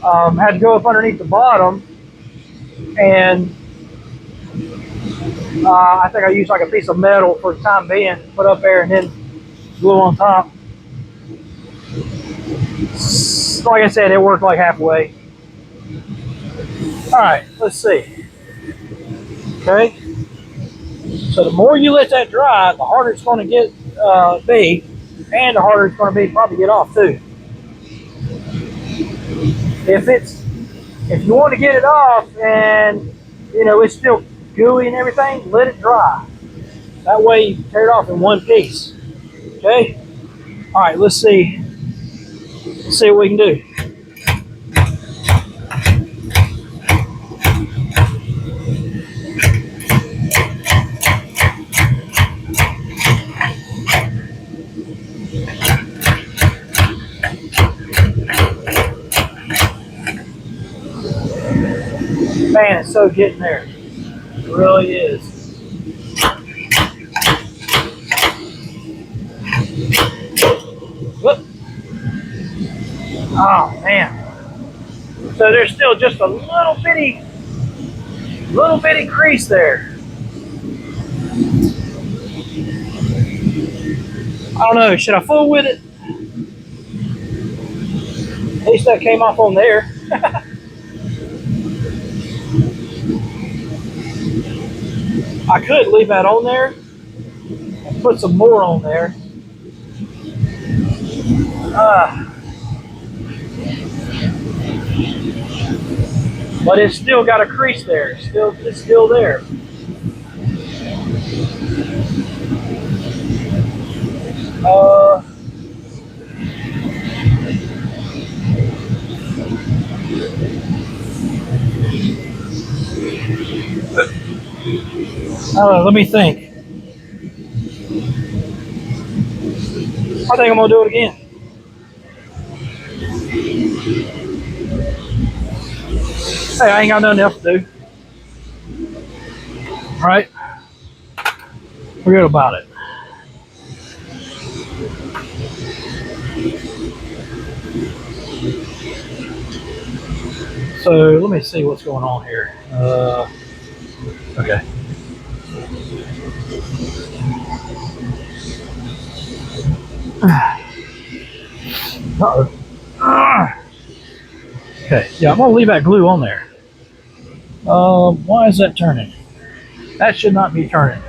Had to go up underneath the bottom, and I think I used like a piece of metal for the time being, put up there, and then glue on top. Like I said, it worked like halfway. All right, let's see. Okay, so the more you let that dry, the harder it's going to get be, and the harder it's going to be probably get off too. If you want to get it off and you know it's still gooey and everything, let it dry. That way you tear it off in one piece. Okay. All right, let's see. Let's see what we can do. Man, it's so getting there. It really is. Whoop. Oh man. So there's still just a little bitty crease there. I don't know, should I fool with it? At least that came off on there. I could leave that on there and put some more on there. But it's still got a crease there. It's still there. Let me think. I think I'm gonna do it again. Hey, I ain't got nothing else to do. All right? Forget about it. So let me see what's going on here. Okay. Uh-oh. Okay, yeah, I'm gonna leave that glue on there. Why is that turning? That should not be turning.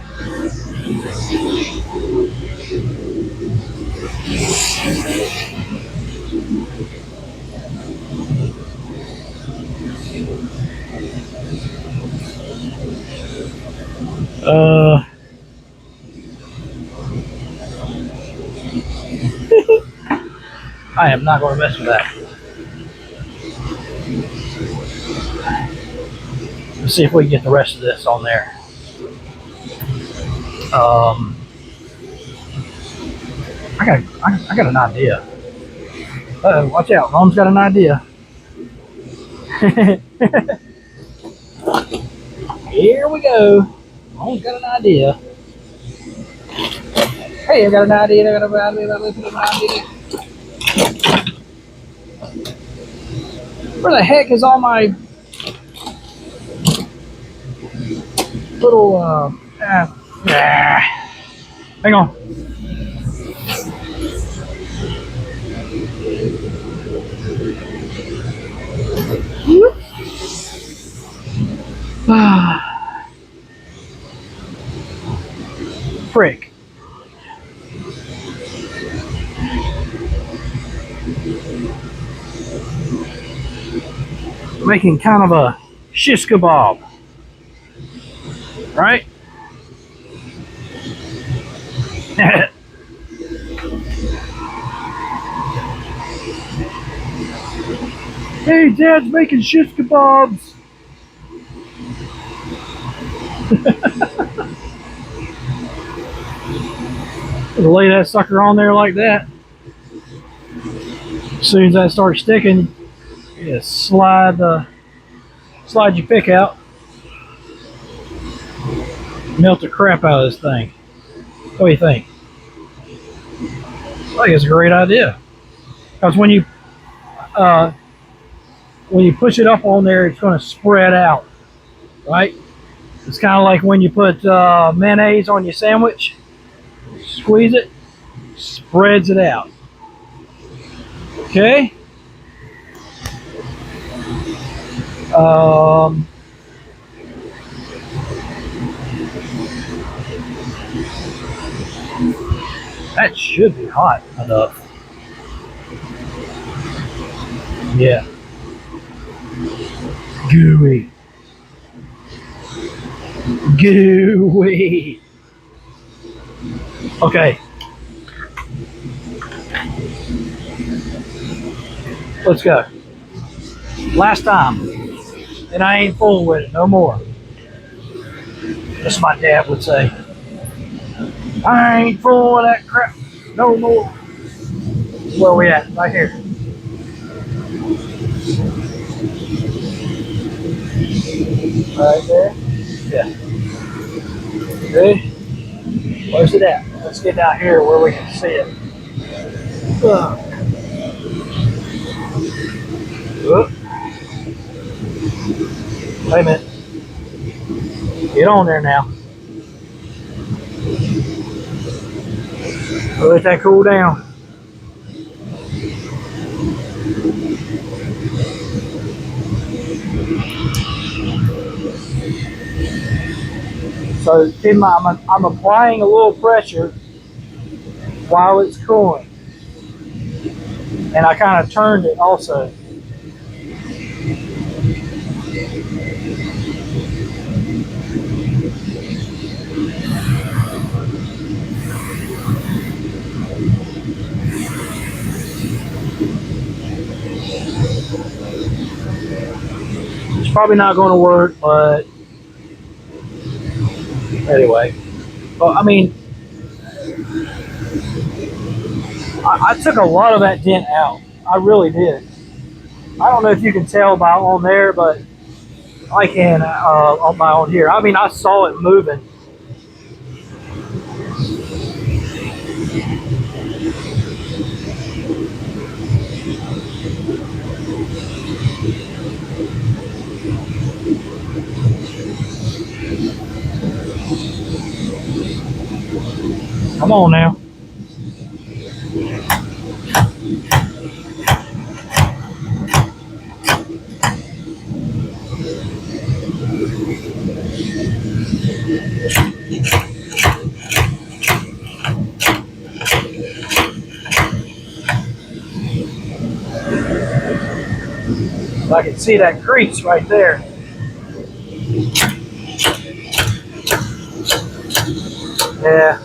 I am not going to mess with that. Let's see if we can get the rest of this on there. I got an idea. Uh-oh, watch out. Mom's got an idea. Here we go. Mom's got an idea. Hey, I got an idea. I got an idea. Where the heck is all my little hang on. Frick. Making kind of a shish kebab, right? Hey, Dad's making shish kebabs. Lay that sucker on there like that. As soon as that starts sticking, you just slide your pick out, melt the crap out of this thing. What do you think? I think it's a great idea because uh, when you push it up on there, it's going to spread out, right? It's kind of like when you put mayonnaise on your sandwich, squeeze it, spreads it out. Okay. Um, that should be hot enough. Yeah. Gooey. Gooey. Okay. Let's go. Last time. And I ain't fooling with it no more. That's what my dad would say. I ain't fooling with that crap no more. Where we at? Right here. Right there. Yeah. Ready? Where's it at? Let's get down here where we can see it. Wait a minute. Get on there now. Let that cool down. So I'm applying a little pressure while it's cooling. And I kind of turned it also. It's probably not going to work, but anyway. Well, I mean, I took a lot of that dent out. I really did. I don't know if you can tell by on there, but I can on my own here. I mean, I saw it moving. Come on now. I can see that crease right there. Yeah.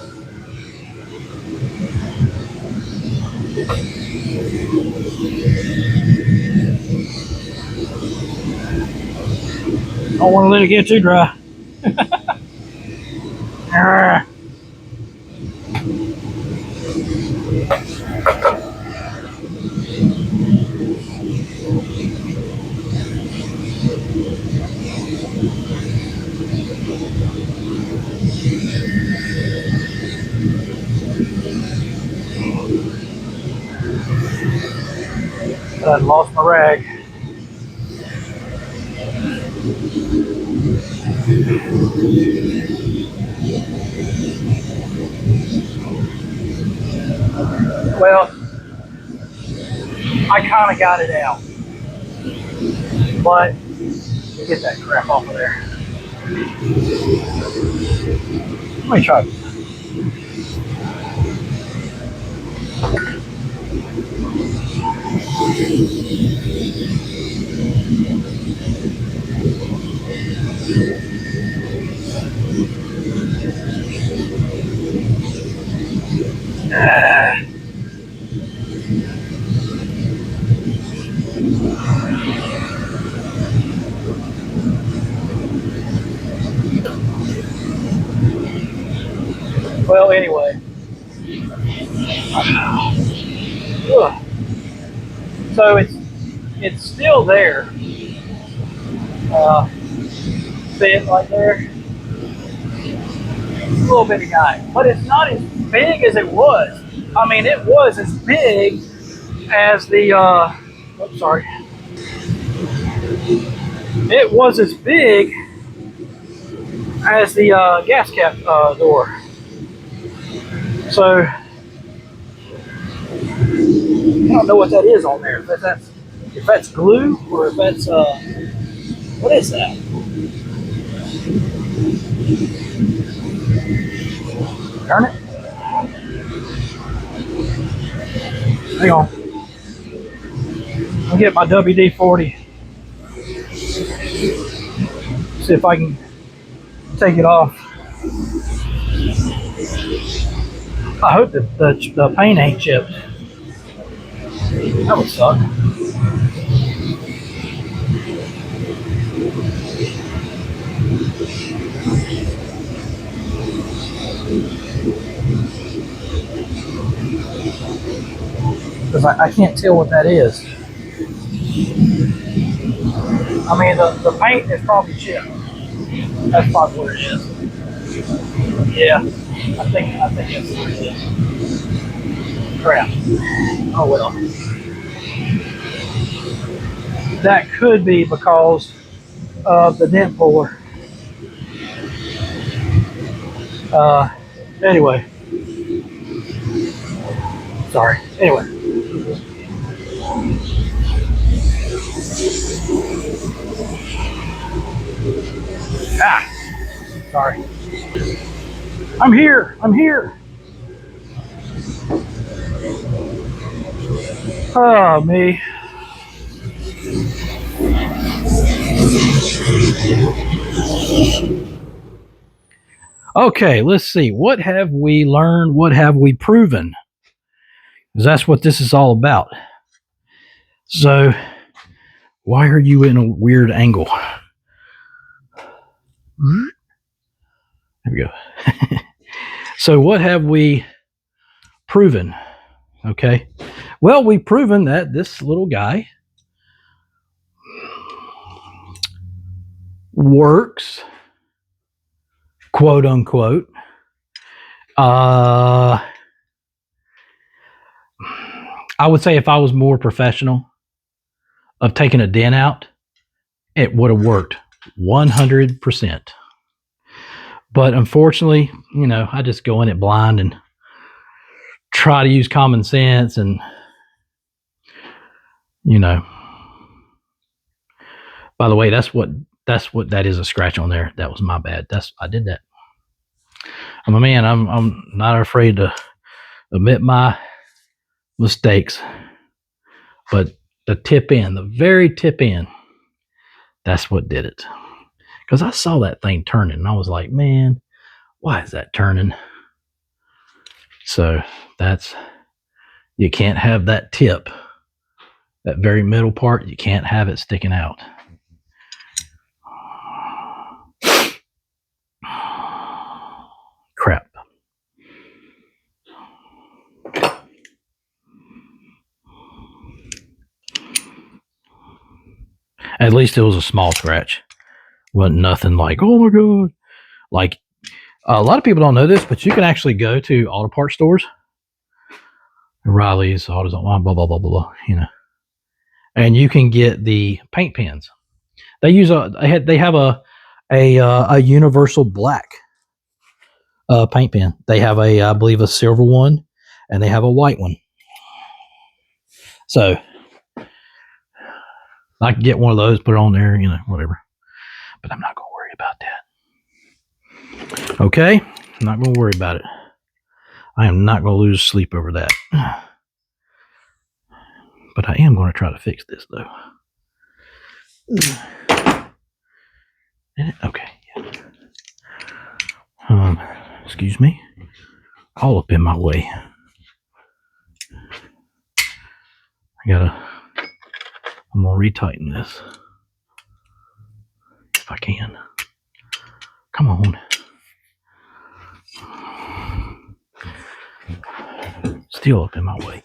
Don't want to let it get too dry. I lost my rag. Well, I kind of got it out, but get that crap off of there. Let me try. Well, anyway, ugh. So it's still there, uh, fit right there, a little bitty guy, but it's not as big as it was. I mean, it was as big as the. Oops, sorry. It was as big as the gas cap door. So I don't know what that is on there. If that's glue or if that's what is that? Darn it! Hang on. I'll get my WD-40. See if I can take it off. I hope that the paint ain't chipped. That would suck. Because I can't tell what that is. I mean, the paint is probably chipped. That's probably what it is. Yeah, I think that's what it is. Crap. Oh well. That could be because of the dent puller. Anyway, sorry. Anyway, sorry. I'm here. I'm here. Oh me. Okay, let's see. What have we learned? What have we proven? Because that's what this is all about. So, why are you in a weird angle? There we go. So, what have we proven? Okay. Well, we've proven that this little guy works, quote unquote. I would say if I was more professional of taking a dent out, it would have worked 100%. But unfortunately, I just go in it blind and try to use common sense and, by the way, that's what that is, a scratch on there. That was my bad. I did that. I'm a man. I'm not afraid to admit my mistakes. But the very tip end, that's what did it. Because I saw that thing turning and I was like, man, why is that turning? So you can't have that tip, that very middle part, you can't have it sticking out. Crap. At least it was a small scratch. Wasn't nothing like, oh my God. Like, a lot of people don't know this, but you can actually go to auto parts stores, Riley's, Autos Online, blah, blah, blah, blah, blah, and you can get the paint pens. They have a universal black paint pen. They have I believe a silver one, and they have a white one. So I can get one of those, put it on there, whatever. But I'm not going to worry about that. Okay? I'm not going to worry about it. I am not going to lose sleep over that. But I am going to try to fix this, though. Okay. Excuse me. All up in my way. I'm gonna retighten this if I can. Come on. Still up in my way.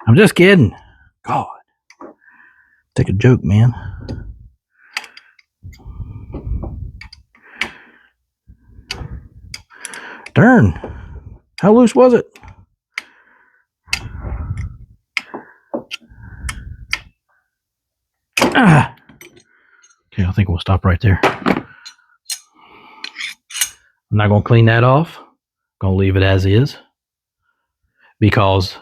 I'm just kidding. God. Take a joke, man. Darn. How loose was it? Ah. Okay, I think we'll stop right there. I'm not going to clean that off. I'm going to leave it as is because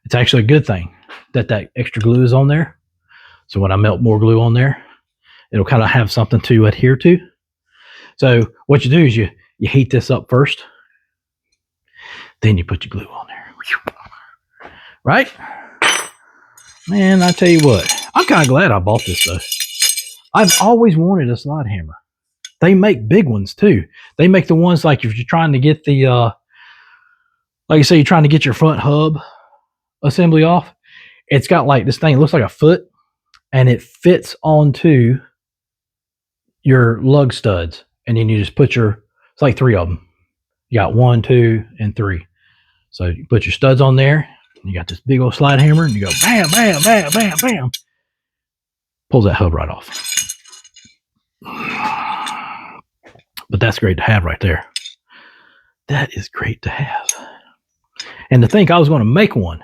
it's actually a good thing that extra glue is on there. So when I melt more glue on there, it'll kind of have something to adhere to. So what you do is you heat this up first, then you put your glue on there. Right? Man, I tell you what, I'm kind of glad I bought this though. I've always wanted a slide hammer. They make big ones too. They make the ones like if you're trying to get the, like you say, you're trying to get your front hub assembly off. It's got like this thing, it looks like a foot, and it fits onto your lug studs. And then you just put it's like 3 of them. You got 1, 2, and 3. So you put your studs on there, and you got this big old slide hammer, and you go bam, bam, bam, bam, bam. Pulls that hub right off. But that's great to have right there. That is great to have. And to think I was going to make one.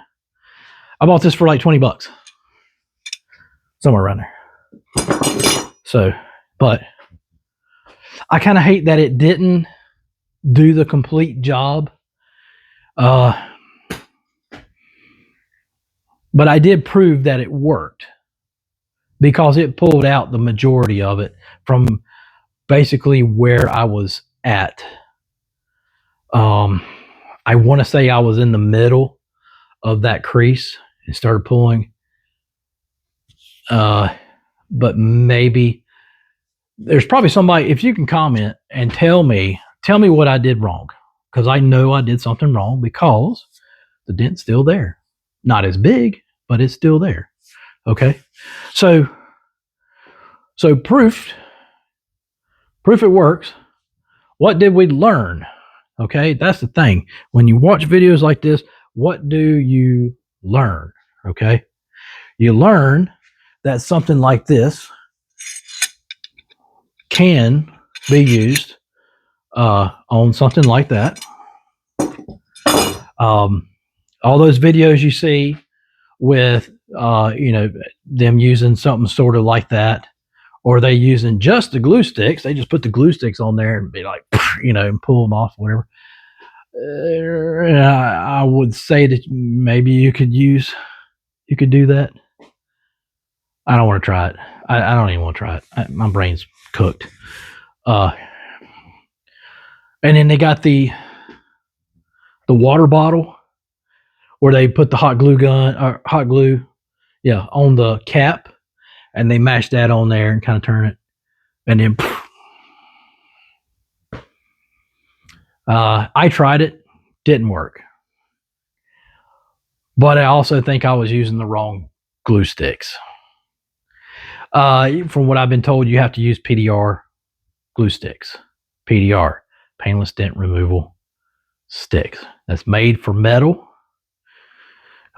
I bought this for like 20 bucks. Somewhere around there. So, but I kind of hate that it didn't do the complete job. But I did prove that it worked because it pulled out the majority of it from basically where I was at. I want to say I was in the middle of that crease and started pulling. But maybe there's probably somebody, if you can comment and tell me what I did wrong. Because I know I did something wrong because the dent's still there. Not as big, but it's still there. Okay. So proof it works. What did we learn? Okay. That's the thing. When you watch videos like this, what do you learn? Okay. You learn that something like this can be used on something like that. All those videos you see with them using something sort of like that, or they using just the glue sticks, they just put the glue sticks on there and be like, and pull them off, whatever. I would say that maybe you could do that. I don't want to try it. I don't even want to try it. My brain's cooked. And then they got the water bottle where they put the hot glue on the cap, and they mash that on there and kind of turn it, and then I tried it, didn't work. But I also think I was using the wrong glue sticks. From what I've been told, you have to use PDR glue sticks. PDR, painless dent removal sticks. That's made for metal.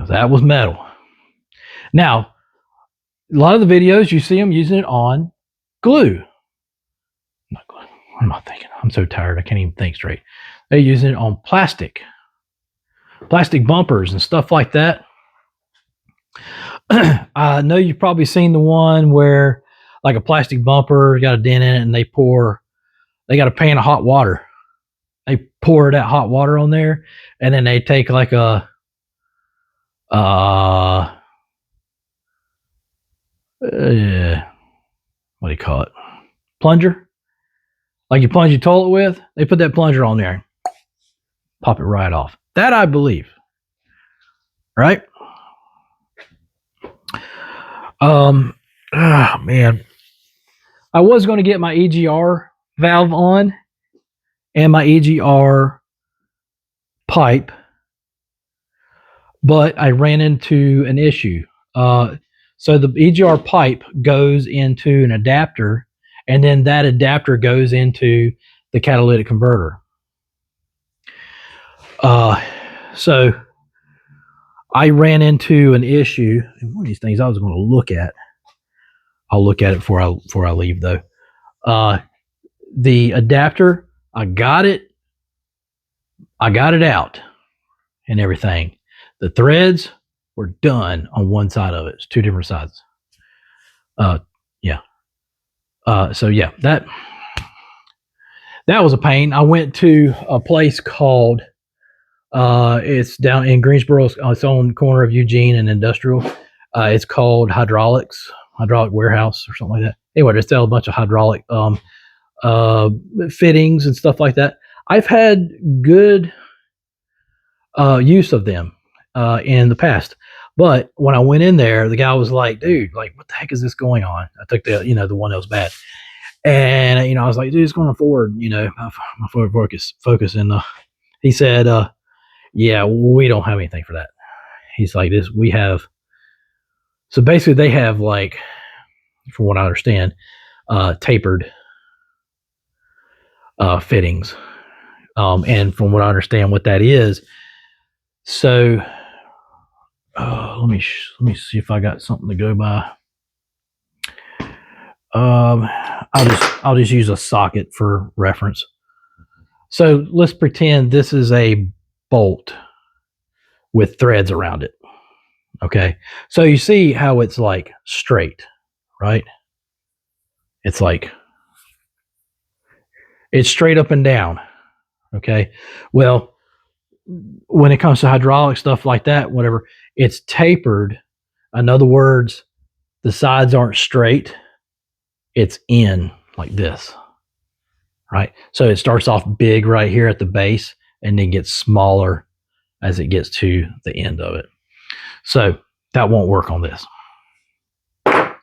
That was metal. Now, a lot of the videos you see them using it on glue. Not glue. What am I thinking? I'm so tired. I can't even think straight. They're using it on plastic bumpers and stuff like that. I know you've probably seen the one where like a plastic bumper got a dent in it, and they got a pan of hot water. They pour that hot water on there, and then they take like a what do you call it? Plunger? Like you plunge your toilet with? They put that plunger on there. Pop it right off. That I believe. Right? Oh man. I was going to get my EGR valve on and my EGR pipe, But I ran into an issue. So the EGR pipe goes into an adapter, and then that adapter goes into the catalytic converter. So I ran into an issue, and one of these things I was going to look at. I'll look at it before I leave though. The adapter, I got it out and everything. The threads were done on one side of it. It's two different sides. Yeah. So yeah, that was a pain. I went to a place called it's down in Greensboro. It's on the corner of Eugene and Industrial. It's called Hydraulic Warehouse or something like that. Anyway, they sell a bunch of hydraulic fittings and stuff like that. I've had good use of them in the past. But when I went in there, the guy was like, dude, like, what the heck is this going on? I took the one that was bad. And, I was like, dude, it's going forward, my forward focus. And he said, yeah, we don't have anything for that. He's like, we have. So basically they have, like, from what I understand, tapered fittings. And from what I understand what that is, so let me see if I got something to go by. I'll just use a socket for reference. So let's pretend this is a bolt with threads around it. Okay. So you see how it's like straight, right? It's like, it's straight up and down. Okay. Well, when it comes to hydraulic stuff like that, whatever, it's tapered. In other words, the sides aren't straight. It's in like this, right? So it starts off big right here at the base and then gets smaller as it gets to the end of it. So that won't work on this. I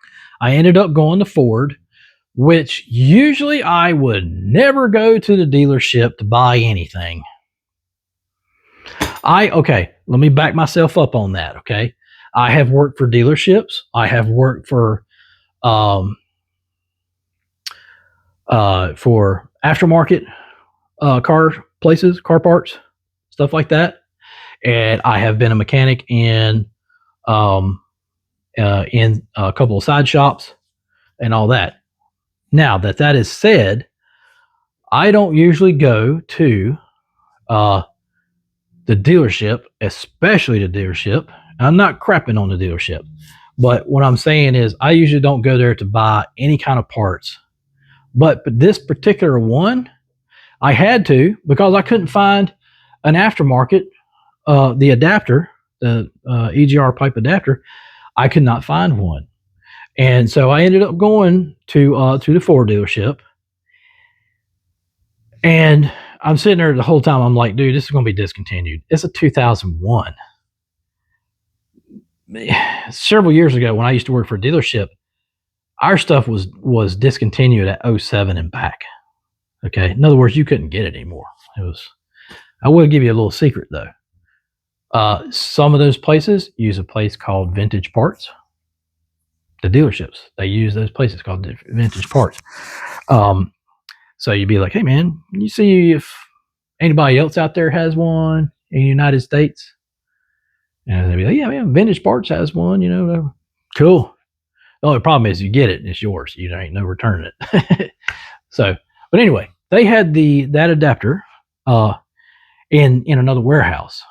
ended up going to Ford, which usually I would never go to the dealership to buy anything. Okay, let me back myself up on that, okay? I have worked for dealerships. I have worked for aftermarket car places, car parts, stuff like that. And I have been a mechanic in a couple of side shops and all that. Now that is said, I don't usually go to the dealership, especially the dealership. I'm not crapping on the dealership, but what I'm saying is I usually don't go there to buy any kind of parts. But this particular one, I had to, because I couldn't find an aftermarket, the adapter, the EGR pipe adapter. I could not find one. And so I ended up going to the Ford dealership. And I'm sitting there the whole time. I'm like, dude, this is going to be discontinued. It's a 2001. Several years ago, when I used to work for a dealership, our stuff was discontinued at 07 and back. Okay. In other words, you couldn't get it anymore. I will give you a little secret though. Some of those places use a place called Vintage Parts. The dealerships, they use those places called Vintage Parts. So you'd be like, hey man, you see if anybody else out there has one in the United States? And they'd be like, yeah, man, Vintage Parts has one, cool. The only problem is you get it and it's yours. You ain't no returning it. So, but anyway, they had that adapter in another warehouse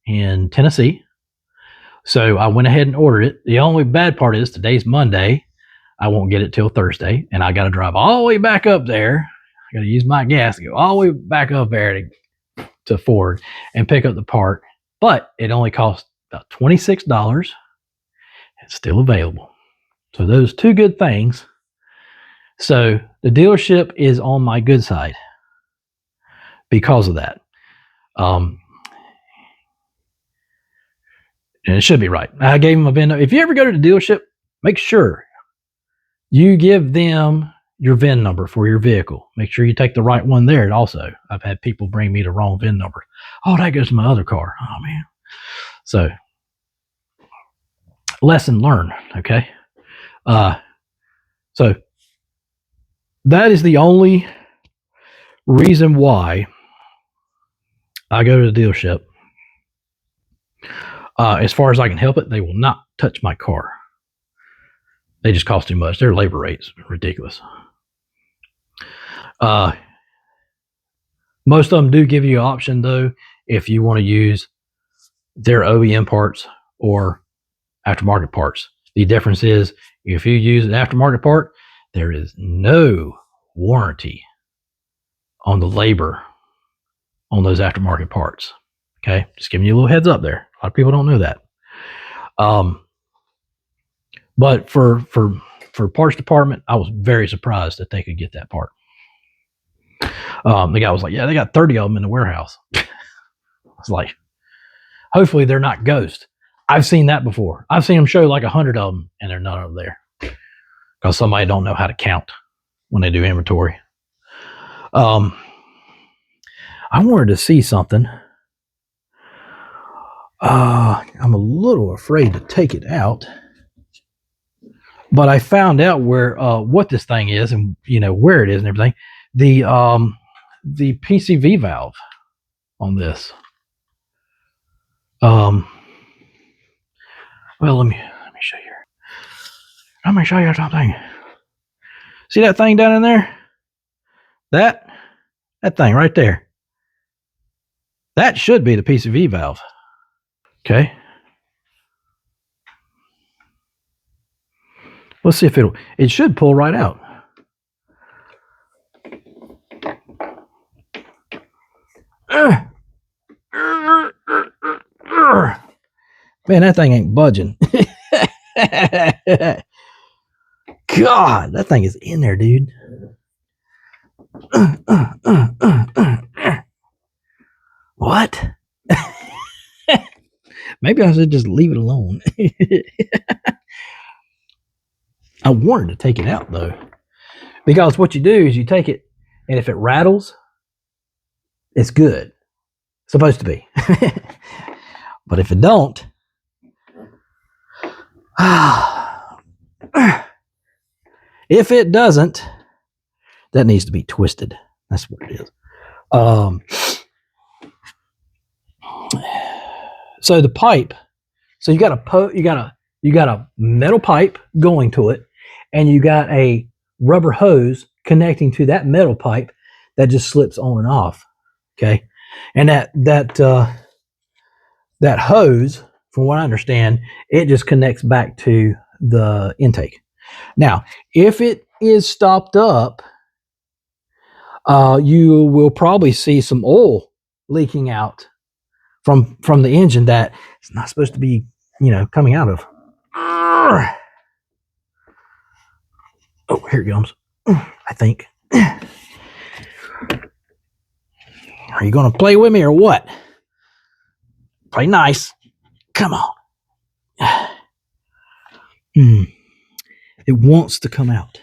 in Tennessee. So I went ahead and ordered it. The only bad part is today's Monday. I won't get it till Thursday, and I got to drive all the way back up there. I got to use my gas to go all the way back up there to Ford and pick up the part. But it only cost about $26. It's still available. So those two good things. So the dealership is on my good side because of that. And it should be right. I gave him a VIN. If you ever go to the dealership, make sure you give them your VIN number for your vehicle. Make sure you take the right one there. Also, I've had people bring me the wrong VIN number. Oh, that goes to my other car. Oh man. So lesson learned. Okay. So that is the only reason why I go to the dealership. As far as I can help it, they will not touch my car. They just cost too much. Their labor rates ridiculous. Most of them do give you an option though, if you want to use their OEM parts or aftermarket parts. The difference is if you use an aftermarket part, there is no warranty on the labor on those aftermarket parts. Okay, just giving you a little heads up there. A lot of people don't know that. But for parts department, I was very surprised that they could get that part. The guy was like, "Yeah, they got 30 of them in the warehouse." I was like, "Hopefully they're not ghosts." I've seen that before. I've seen them show like 100 of them, and they're not over there because somebody don't know how to count when they do inventory. I wanted to see something. I'm a little afraid to take it out, but I found out where what this thing is and where it is and everything. The PCV valve on this. Well, let me show you. Let me show you something. See that thing down in there? That thing right there. That should be the PCV valve. Okay. Let's see if it should pull right out. Man, that thing ain't budging. God, that thing is in there, dude. What? Maybe I should just leave it alone. I wanted to take it out though, because what you do is you take it, and if it rattles, it's good. It's supposed to be. But if it don't, if it doesn't, that needs to be twisted. That's what it is. So the pipe. So you got a metal pipe going to it, and you got a rubber hose connecting to that metal pipe that just slips on and off. Okay, and that hose, from what I understand, it just connects back to the intake. Now, if it is stopped up, you will probably see some oil leaking out from the engine that it's not supposed to be, coming out of. Oh, here it comes. I think. Are you going to play with me or what? Play nice. Come on. It wants to come out.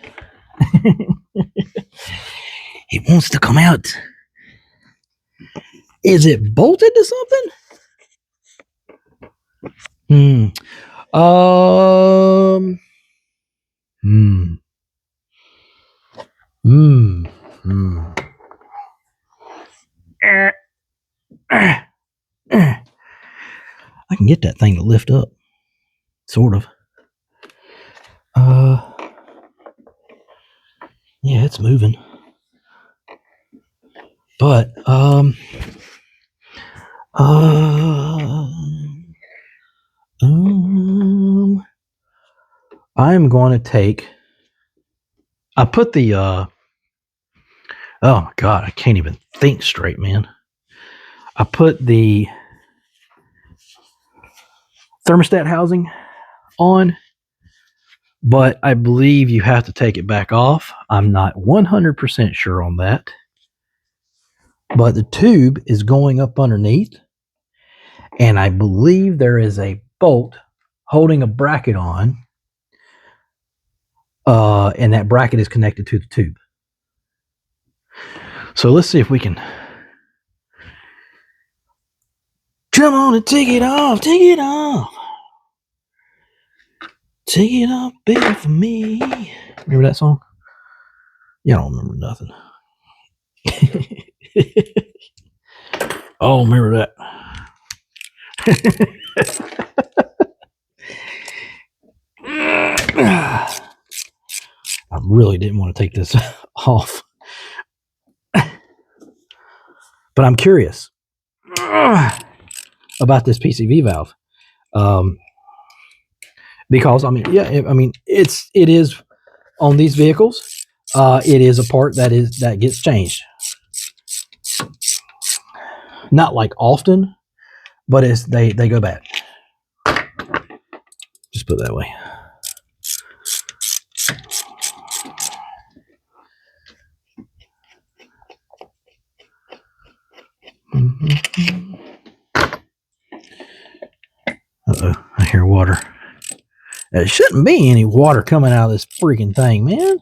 It wants to come out. Is it bolted to something? I can get that thing to lift up, sort of. Yeah, it's moving, but I'm going to take. I put the. Oh my God, I can't even think straight, man. I put the thermostat housing on, but I believe you have to take it back off. I'm not 100% sure on that, but the tube is going up underneath, and I believe there is a bolt holding a bracket on, and that bracket is connected to the tube. So let's see if we can. Come on and take it off. Take it off. Take it up, baby, for me. Remember that song? Yeah, I don't remember nothing. Oh, remember that. I really didn't want to take this off. But I'm curious about this PCV valve. Because I mean, yeah, I mean, it is on these vehicles. It is a part that gets changed. Not like often, but they go bad. Just put it that way. Uh-oh, I hear water. There shouldn't be any water coming out of this freaking thing, man.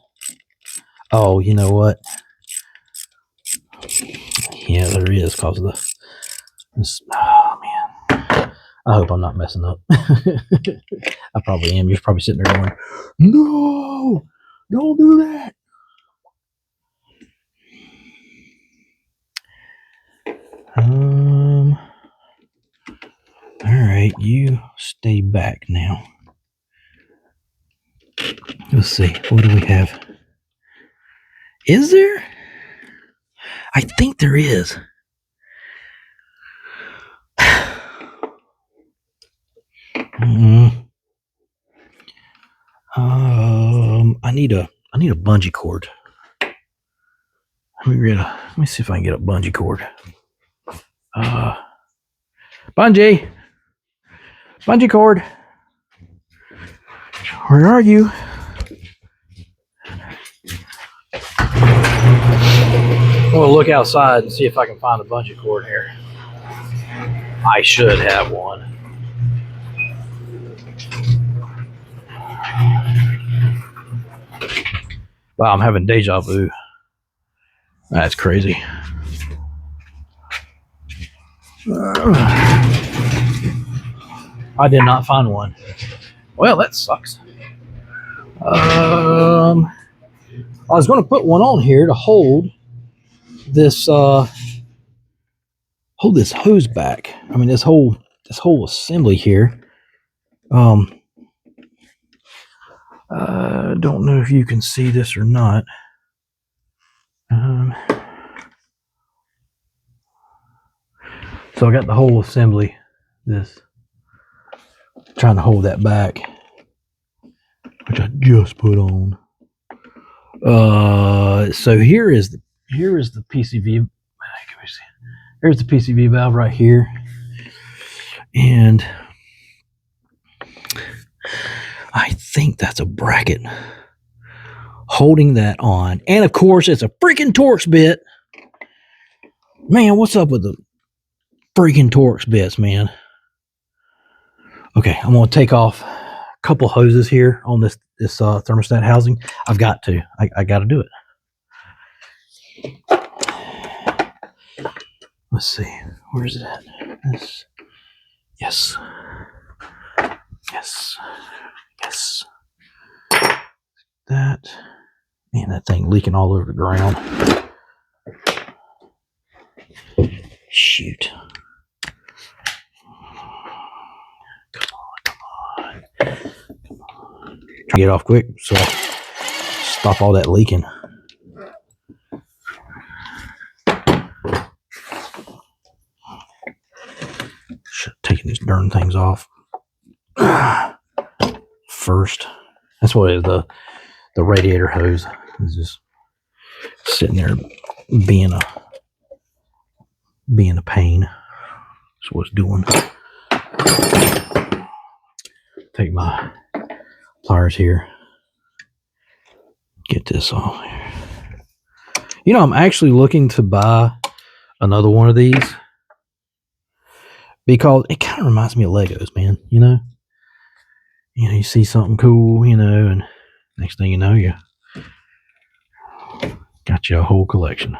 Oh, you know what? Yeah, there is, because of this. Oh, man. I hope I'm not messing up. I probably am. You're probably sitting there going, no, don't do that. All right, you stay back now. Let's see. What do we have? Is there? I think there is. I need a bungee cord. Let me see if I can get a bungee cord. Bungee cord. Where are you? I'm gonna look outside and see if I can find a bungee cord here. I should have one. Wow, I'm having deja vu. That's crazy. I did not find one. Well, that sucks. I was going to put one on here to hold this hose back. I mean, this whole assembly here. I don't know if you can see this or not. So I got the whole assembly. This trying to hold that back, which I just put on. So here is the PCV. Here's the PCV valve right here, and I think that's a bracket holding that on. And of course, it's a freaking Torx bit. Man, what's up with the freaking Torx bits, man? Okay, I'm gonna take off a couple hoses here on this thermostat housing. I've got to. I got to do it. Let's see. Where is it at? Yes. That. Man, that thing leaking all over the ground. Shoot. Come on. Try to get off quick so I stop all that leaking. Should have taken these darn things off first. That's what it is. The radiator hose is just sitting there being a pain. That's what it's doing. Take my pliers here. Get this off. You know, I'm actually looking to buy another one of these because it kind of reminds me of Legos, man. You know, you see something cool, and next thing you know, you got you a whole collection.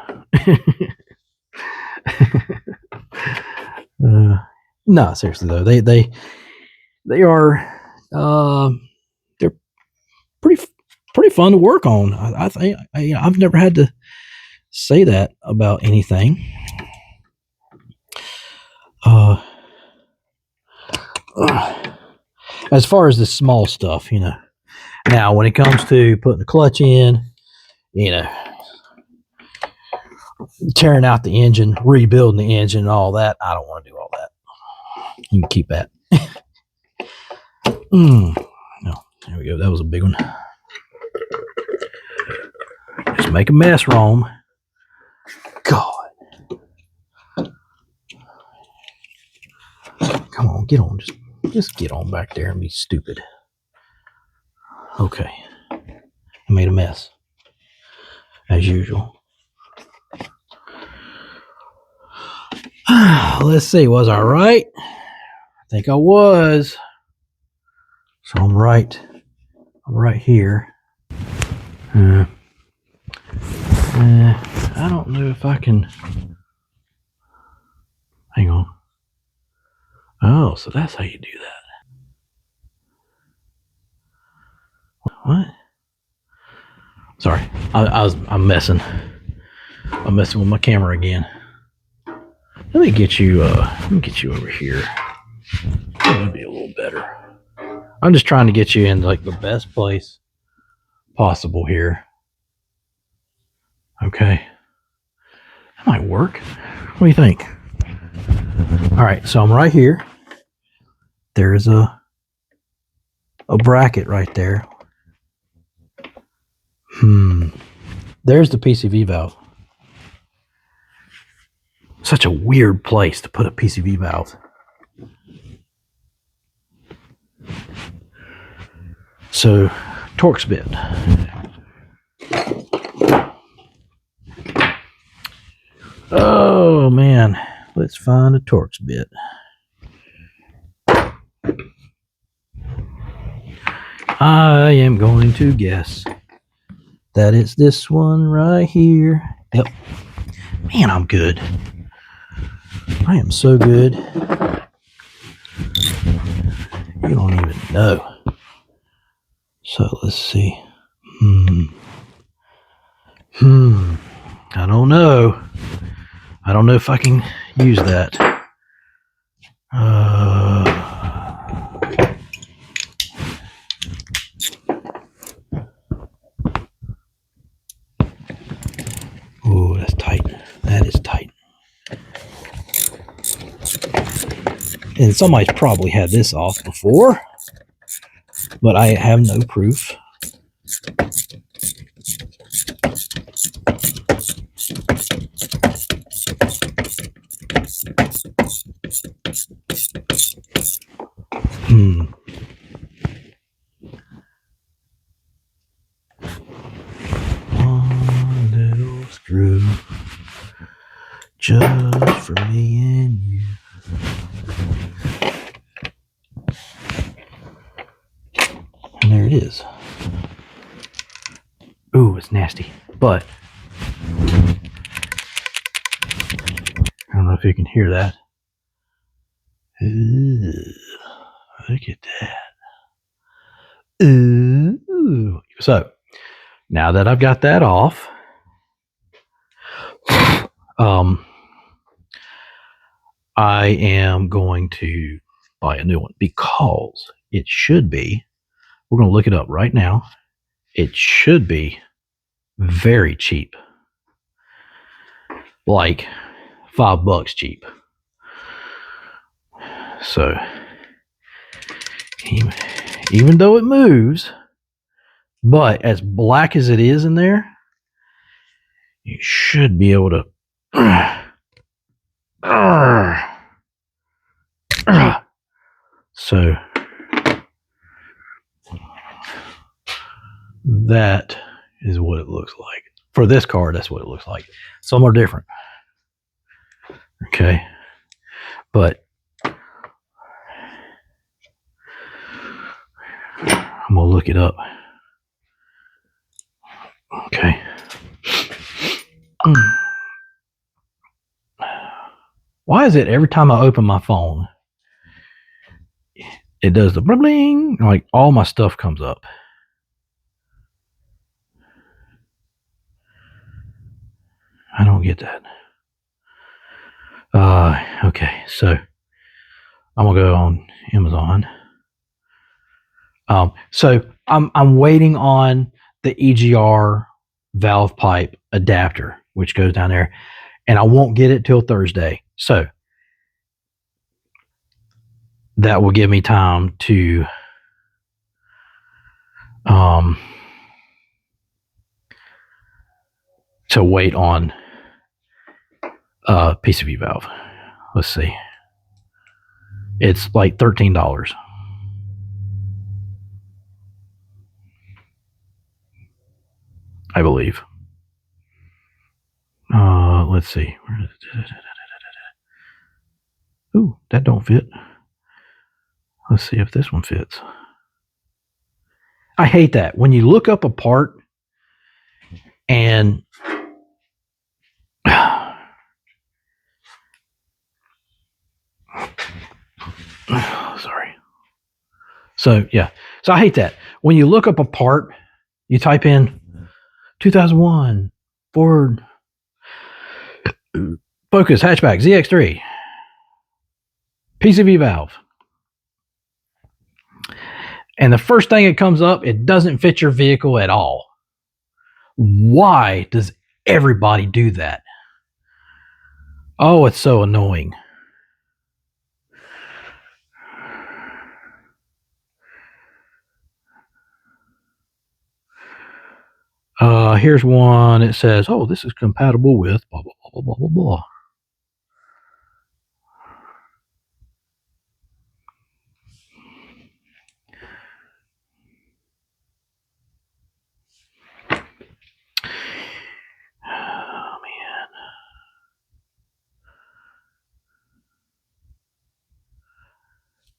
No, seriously though, they are they're pretty fun to work on. I think I've never had to say that about anything. As far as the small stuff, you know. Now, when it comes to putting the clutch in, you know, tearing out the engine, rebuilding the engine, and all that, I don't want to do all that. You can keep that. No, there we go. That was a big one. Just make a mess, Rome. God. Come on, get on. Just get on back there and be stupid. Okay. I made a mess. As usual. Let's see. Was I right? I think I was. So I'm right. I'm right here. I don't know if I can. Hang on. Oh, so that's how you do that. What? Sorry, I'm messing. I'm messing with my camera again. Let me get you. Let me get you over here. That'll be a little better. I'm just trying to get you in like the best place possible here. Okay. That might work. What do you think? All right, so I'm right here. There's a bracket right there. There's the PCV valve. Such a weird place to put a PCV valve. So, Torx bit. Oh man, let's find a Torx bit. I am going to guess that it's this one right here. Yep. Man, I'm good. I am so good. You don't even know. So let's see. I don't know. I don't know if I can use that. Oh, that's tight. That is tight. And somebody's probably had this off before, but I have no proof. One little screw, just for me and you. And there it is. Ooh, it's nasty, but I don't know if you can hear that. Ooh, look at that. Ooh. So, now that I've got that off, I am going to buy a new one because it should be, we're going to look it up right now. It should be very cheap. Like $5 cheap. So, even though it moves, but as black as it is in there, you should be able to so that is what it looks like. For this car, that's what it looks like. Some are different. Okay. But I'm going to look it up. Okay. Why is it every time I open my phone, it does the bling, like all my stuff comes up? I don't get that. Okay, so I'm gonna go on Amazon. So I'm waiting on the EGR valve pipe adapter, which goes down there, and I won't get it till Thursday. So that will give me time to wait on PCV valve. Let's see. It's like $13. I believe. Let's see. Ooh, that don't fit. Let's see if this one fits. I hate that. When you look up a part and sorry. So yeah. So I hate that. When you look up a part, you type in 2001 Ford Focus hatchback ZX3 PCV valve. And the first thing that comes up, it doesn't fit your vehicle at all. Why does everybody do that? Oh, it's so annoying. Here's one. It says, oh, this is compatible with blah, blah, blah, blah, blah, blah. Oh, man.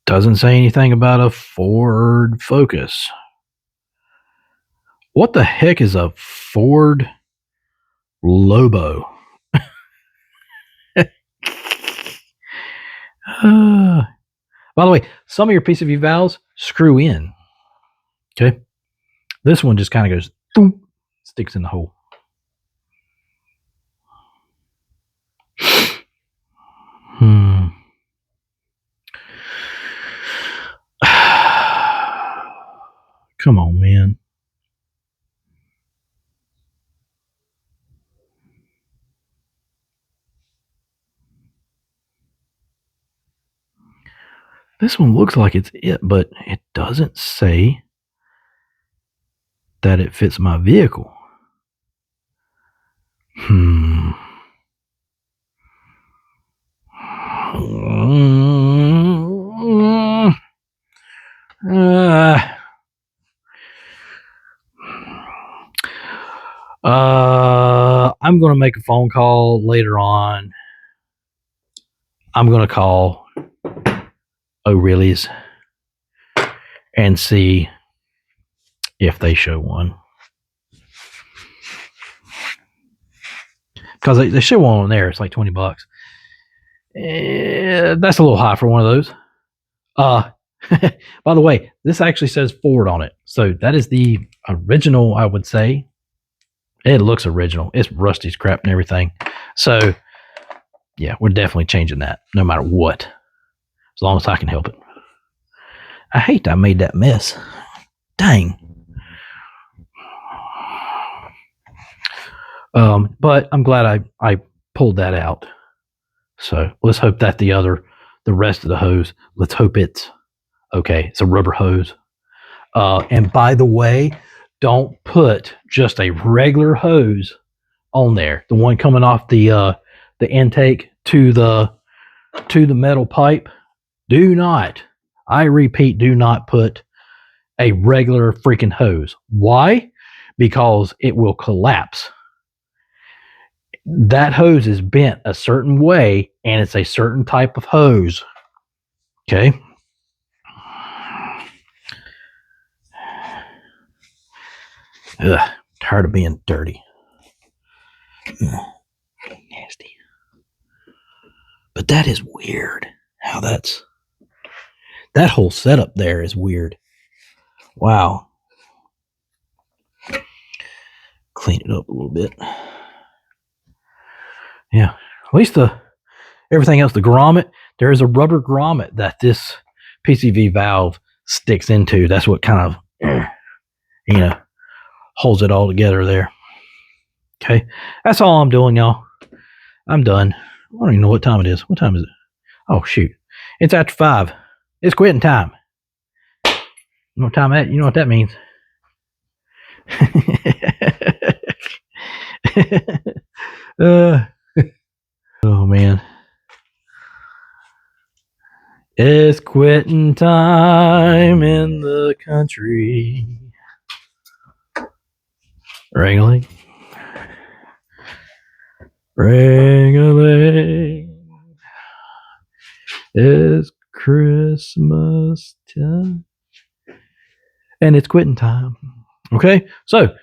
Doesn't say anything about a Ford Focus. What the heck is a Ford Lobo? By the way, some of your PCV valves screw in. Okay. This one just kind of goes, boom, sticks in the hole. Come on, man. This one looks like it's it, but it doesn't say that it fits my vehicle. I'm going to make a phone call later on. I'm going to call O'Reilly's and see if they show one. Because they show one on there. It's like $20. That's a little high for one of those. By the way, this actually says Ford on it. So that is the original, I would say. It looks original. It's rusty as crap and everything. So, yeah, we're definitely changing that no matter what. As long as I can help it. I hate I made that mess. Dang. But I'm glad I pulled that out. So let's hope that the rest of the hose, let's hope it's okay. It's a rubber hose. And by the way, don't put just a regular hose on there. The one coming off the intake to the metal pipe. Do not, I repeat, do not put a regular freaking hose. Why? Because it will collapse. That hose is bent a certain way, and it's a certain type of hose. Okay. Ugh, tired of being dirty. Nasty. But that is weird. How that whole setup there is weird. Wow. Clean it up a little bit. Yeah, at least everything else, the grommet, there is a rubber grommet that this PCV valve sticks into. That's what kind of, holds it all together there. Okay, that's all I'm doing, y'all. I'm done. I don't even know what time it is. What time is it? Oh, shoot. It's after 5. It's quitting time. You know what time that? You know what that means? Oh, man. It's quitting time in the country. Wrangling. It's Christmas time. And it's quitting time. Okay, so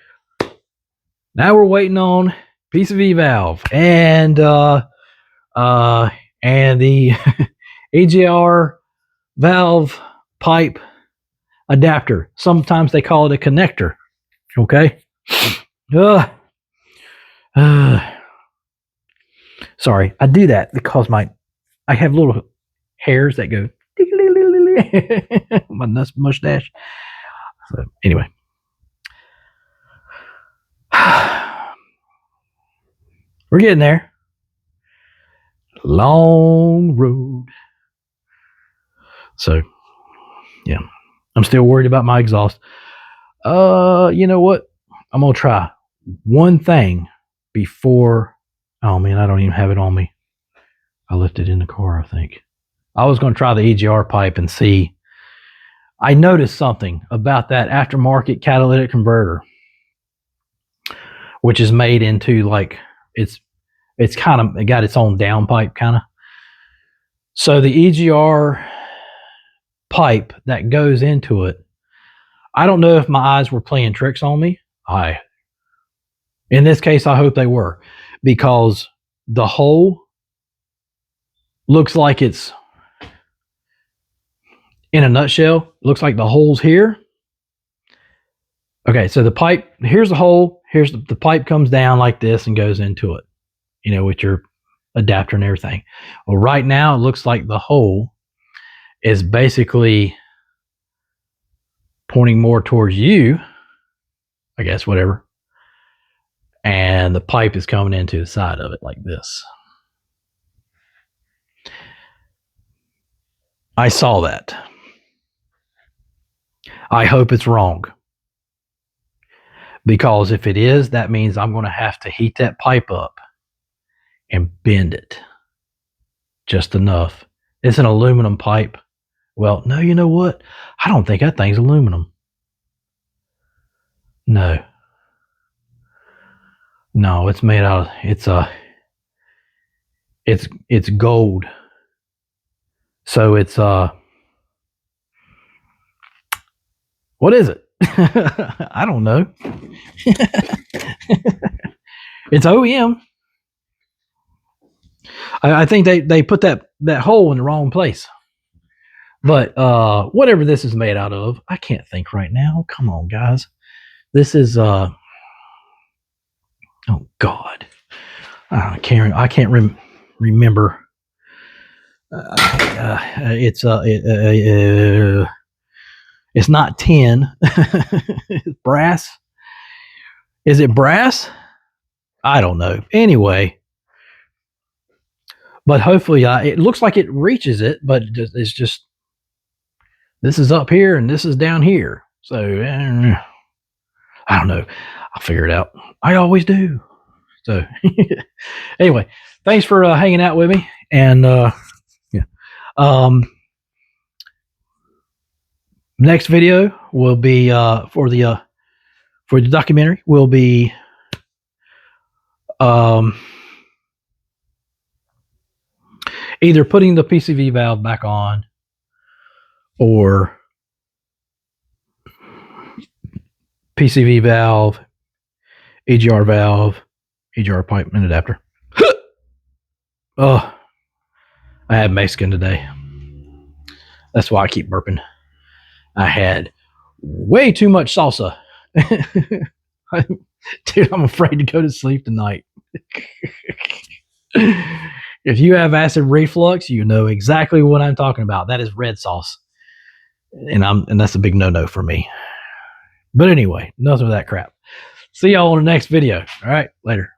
now we're waiting on PCV valve and the AGR valve pipe adapter. Sometimes they call it a connector. Okay. Sorry, I do that because I have little hairs that go my mustache. So anyway. We're getting there. Long road. So, yeah. I'm still worried about my exhaust. You know what? I'm going to try one thing before. Oh, man, I don't even have it on me. I left it in the car, I think. I was going to try the EGR pipe and see. I noticed something about that aftermarket catalytic converter, which is made into like, it's kind of, it got its own downpipe kind of. So the EGR pipe that goes into it, I don't know if my eyes were playing tricks on me. In this case, I hope they were, because the hole looks like it's, in a nutshell, looks like the hole's here. Okay, so the pipe, here's the hole, here's the pipe comes down like this and goes into it, with your adapter and everything. Well, right now it looks like the hole is basically pointing more towards you, I guess, whatever. And the pipe is coming into the side of it like this. I saw that. I hope it's wrong. Because if it is, that means I'm going to have to heat that pipe up and bend it just enough. It's an aluminum pipe. Well, no, you know what? I don't think that thing's aluminum. No, it's made out of, it's gold. So it's, what is it? I don't know. It's OEM. I think they put that hole in the wrong place. But whatever this is made out of, I can't think right now. Come on, guys. This is oh God, I can't remember. It's not tin. It's brass. Is it brass? I don't know. Anyway, but hopefully, it looks like it reaches it, but it's just, this is up here and this is down here. So I don't know. I'll figure it out. I always do. So anyway, thanks for hanging out with me. And next video will be for the documentary will be either putting the PCV valve back on or PCV valve, EGR pipe and adapter. Oh, I had Mexican today. That's why I keep burping. I had way too much salsa. Dude, I'm afraid to go to sleep tonight. If you have acid reflux, you know exactly what I'm talking about. That is red sauce. And that's a big no-no for me. But anyway, enough of that crap. See y'all on the next video. All right, later.